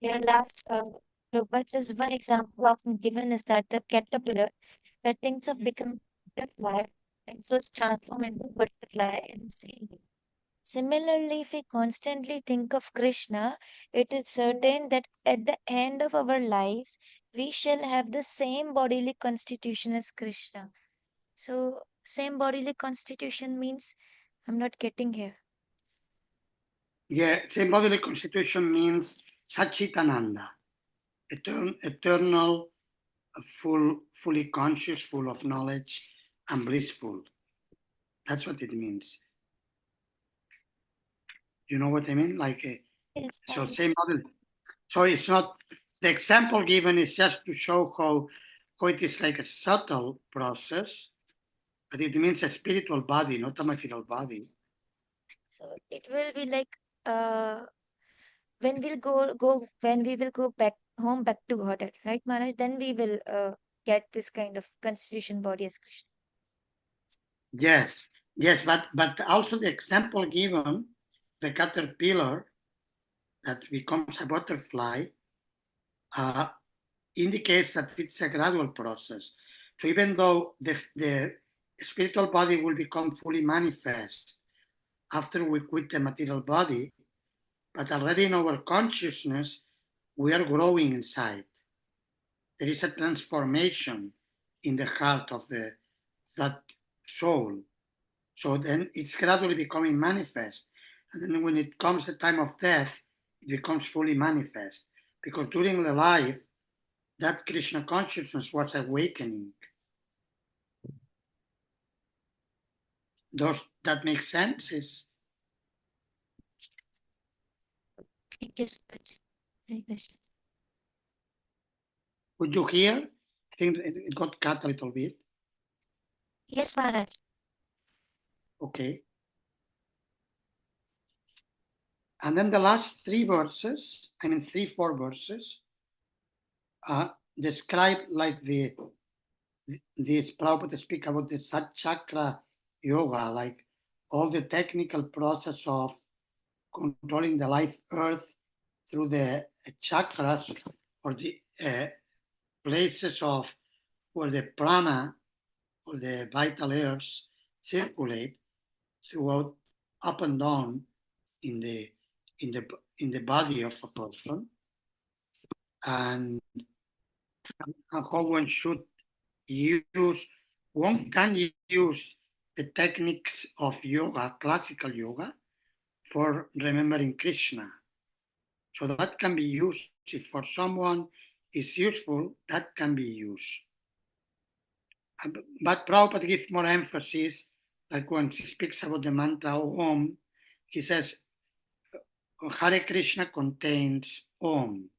[SPEAKER 2] Your last Prabhupada says one example often given is that the caterpillar that thinks of becoming a butterfly and so is transformed into butterfly in the same way. Similarly, if we constantly think of Krishna, it is certain that at the end of our lives, we shall have the same bodily constitution as Krishna. So, same bodily constitution means I'm not getting here.
[SPEAKER 5] Yeah, same bodily constitution means Satchitananda, eternal, fully conscious, full of knowledge, and blissful. That's what it means. You know what I mean?
[SPEAKER 2] Yes,
[SPEAKER 5] So same model. So it's not, the example given is just to show how it is like a subtle process, but it means a spiritual body, not a material body.
[SPEAKER 2] So it will be like when we will go back home back to Godhead, right, Maharaj? Then we will get this kind of constitution body as Krishna.
[SPEAKER 5] Yes, yes, but also the example given, the caterpillar that becomes a butterfly, uh, indicates that it's a gradual process. So even though the spiritual body will become fully manifest after we quit the material body, but already in our consciousness, we are growing inside. There is a transformation in the heart of that soul. So then it's gradually becoming manifest. And then when it comes the time of death, it becomes fully manifest. Because during the life, that Krishna consciousness was awakening. Does that make sense?
[SPEAKER 2] Thank you so much. Hare Krishna.
[SPEAKER 5] Would you hear? I think it got cut a little bit.
[SPEAKER 2] Yes, Maharaj.
[SPEAKER 5] Okay. And then the last three verses, four verses, describe like this Prabhupada speak about the Sat Chakra Yoga, like all the technical process of controlling the life earth through the chakras or the places of where the prana or the vital airs circulate throughout up and down in the in the in the body of a person, and how one should use one can use the techniques of yoga, classical yoga, for remembering Krishna. So that can be used if for someone is useful, that can be used. But Prabhupada gives more emphasis, like when he speaks about the mantra Om, he says Hare Krishna contains Om,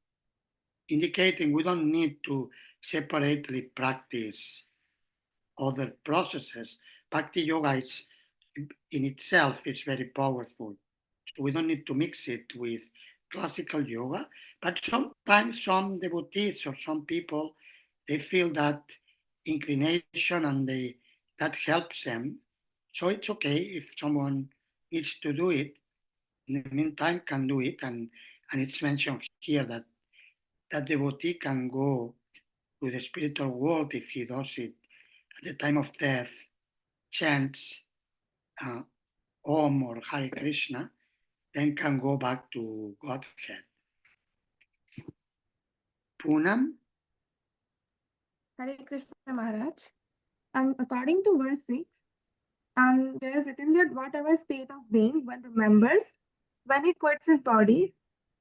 [SPEAKER 5] indicating we don't need to separately practice other processes. Bhakti yoga is in itself is very powerful. So we don't need to mix it with classical yoga. But sometimes some devotees or some people they feel that inclination and that helps them. So it's okay if someone needs to do it. In the meantime, can do it, and it's mentioned here that that devotee can go to the spiritual world if he does it at the time of death, chants uh, Om or Hare Krishna, then can go back to Godhead. Poonam?
[SPEAKER 14] Hare Krishna Maharaj. And according to verse 6, and there is written that whatever state of being one remembers when he quits his body,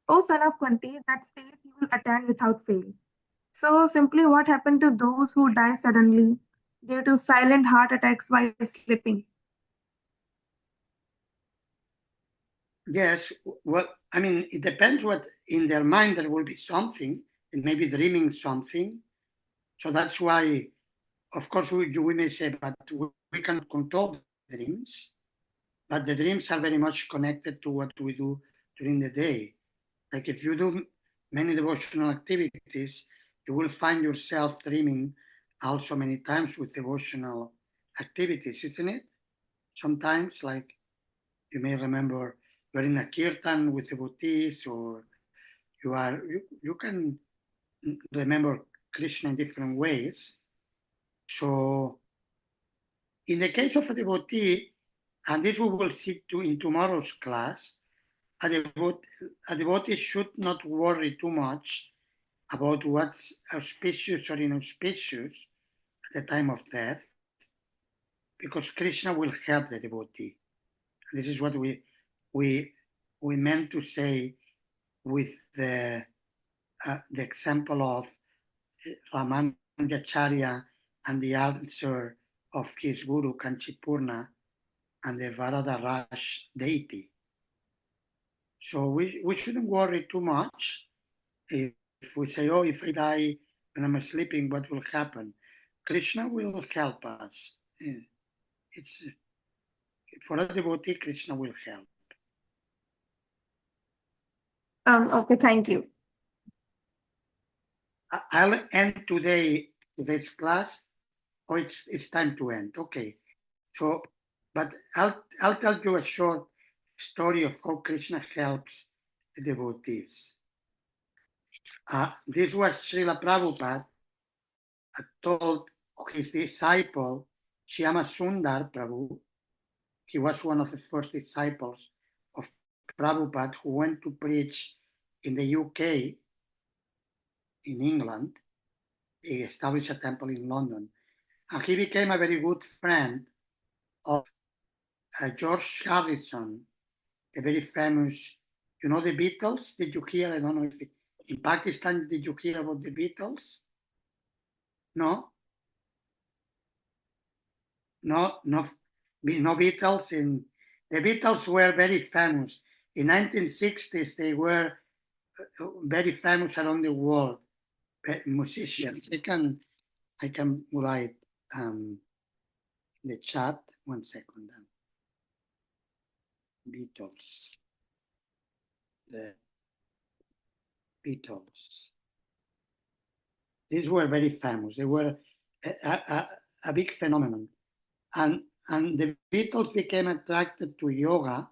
[SPEAKER 14] O son of Kunti, that state he will attain without fail. So simply what happened to those who die suddenly due to silent heart attacks while sleeping?
[SPEAKER 5] Yes, well, it depends what in their mind there will be something, it may be dreaming something. So that's why, of course, we may say, but we cannot control the dreams, but the dreams are very much connected to what we do during the day. Like if you do many devotional activities, you will find yourself dreaming also many times with devotional activities, isn't it? Sometimes, like you may remember you're in a kirtan with devotees, or you can remember Krishna in different ways. So, in the case of a devotee, And this we will see in tomorrow's class. A devotee should not worry too much about what's auspicious or inauspicious at the time of death, because Krishna will help the devotee. This is what we we meant to say with the example of Ramanujacharya and the answer of his guru Kanchipurna and the Varadaraja deity. So we shouldn't worry too much. If we say, oh, if I die when I'm sleeping, what will happen? Krishna will help us. It's for a devotee, Krishna will help.
[SPEAKER 14] Okay, thank you.
[SPEAKER 5] I'll end today's class. Oh, it's time to end. Okay. So, but I'll tell you a short story of how Krishna helps the devotees. This was Srila Prabhupada told his disciple Shyama Sundar Prabhu. He was one of the first disciples of Prabhupada who went to preach in the UK, in England. He established a temple in London. And he became a very good friend of George Harrison, a very famous, you know the Beatles? Did you hear? I don't know if in Pakistan, did you hear about the Beatles? No? No Beatles. The Beatles were very famous. In 1960s, they were very famous around the world, musicians. I can write in the chat, 1 second. Beatles. The Beatles. These were very famous. They were a big phenomenon. And the Beatles became attracted to yoga,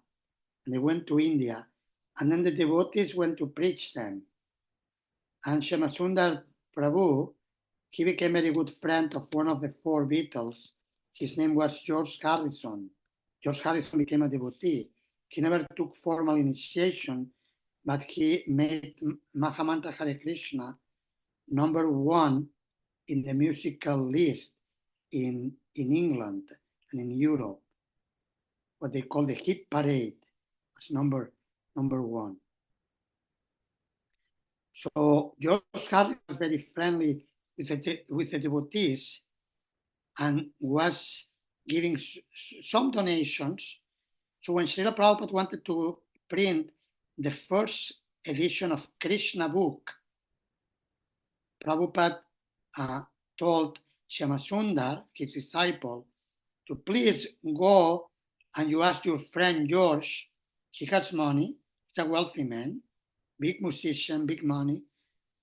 [SPEAKER 5] and they went to India. And then the devotees went to preach them. And Shyamasundar Prabhu, he became a very good friend of one of the 4 Beatles. His name was George Harrison. George Harrison became a devotee. He never took formal initiation, but he made Mahamantra Hare Krishna #1 in the musical list in England and in Europe. What they call the hit parade was number 1. So George Harrison was very friendly with the devotees and was giving some donations. So when Srila Prabhupada wanted to print the first edition of Krishna book, Prabhupada told Shyamasundar, his disciple, to please go and you ask your friend George. He has money. He's a wealthy man, big musician, big money.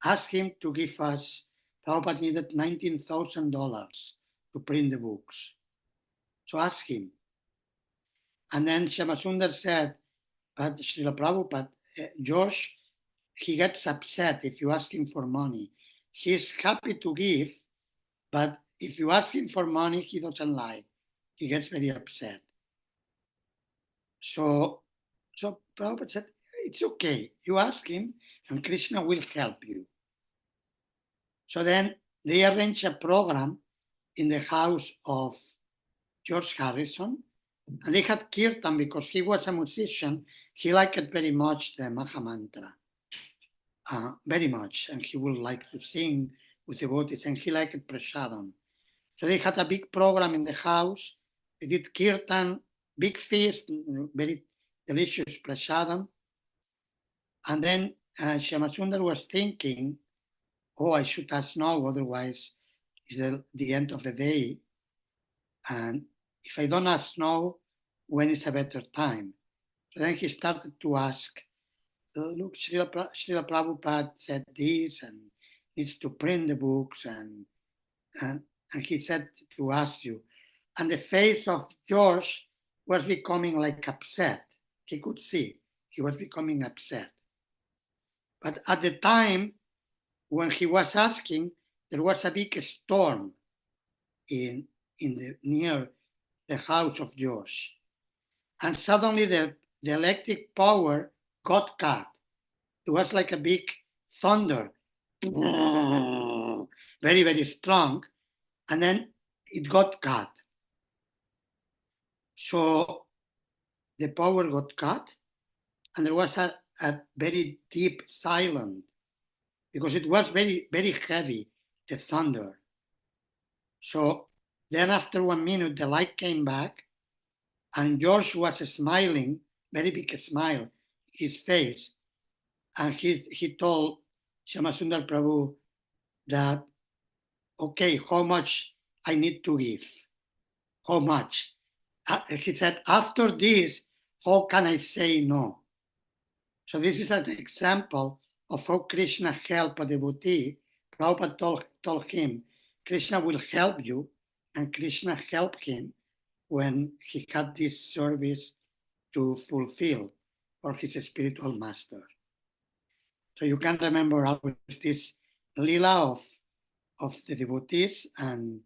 [SPEAKER 5] Ask him to give us. Prabhupada needed $19,000 to print the books. So ask him. And then Shyamasundar said, but Srila Prabhupada, George, he gets upset if you ask him for money. He's happy to give, but if you ask him for money, he doesn't like. He gets very upset. So Prabhupada said, it's okay. You ask him and Krishna will help you. So then they arranged a program in the house of George Harrison, and they had kirtan because he was a musician. He liked it very much, the Maha Mantra, very much, and he would like to sing with devotees, and he liked prasadam. So they had a big program in the house. They did kirtan, big feast, very delicious prasadam. And then Shyamasundar was thinking, oh, I should ask now, otherwise it's the end of the day. And if I don't ask now, when is a better time? So then he started to ask, look, Srila Prabhupada said this and needs to print the books and he said to ask you. And the face of George was becoming like upset. He could see he was becoming upset. But at the time when he was asking, there was a big storm in the near the house of George. and suddenly the electric power got cut. It was like a big thunder, very, very strong, and then it got cut. So the power got cut, and there was a very deep silence because it was very, very heavy, the thunder. So then after 1 minute, the light came back, and George was smiling, very big smile, his face, and he told Shyamasundar Prabhu that, okay, how much I need to give? How much? He said, after this, how can I say no? So this is an example of how Krishna helped a devotee. Prabhupada told him, Krishna will help you, and Krishna helped him when he had this service to fulfill for his spiritual master. So you can remember always this lila of the devotees and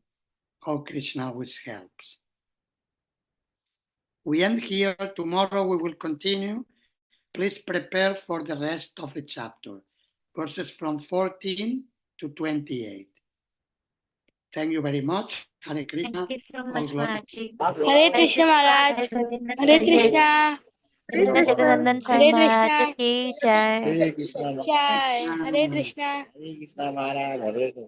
[SPEAKER 5] how Krishna always helps. We end here. Tomorrow we will continue. Please prepare for the rest of the chapter, verses from 14 to 28. Thank you very much. Hare
[SPEAKER 2] Thank
[SPEAKER 5] Krishna.
[SPEAKER 2] you so
[SPEAKER 5] All
[SPEAKER 2] much,
[SPEAKER 5] glory.
[SPEAKER 2] Maharaj.
[SPEAKER 1] Hare
[SPEAKER 2] Hare
[SPEAKER 1] Krishna
[SPEAKER 2] Krishna,
[SPEAKER 1] Maharaj.
[SPEAKER 2] Hare Govinda
[SPEAKER 1] Hare
[SPEAKER 2] Swami Jai.
[SPEAKER 1] Krishna.
[SPEAKER 2] Vrinda Jagannandan Swami
[SPEAKER 1] Hare
[SPEAKER 2] Maharaj
[SPEAKER 1] Krishna.
[SPEAKER 2] ki jai.
[SPEAKER 1] Jai. Hare Krishna.
[SPEAKER 15] Hare Krishna Maharaj, Hare Krishna.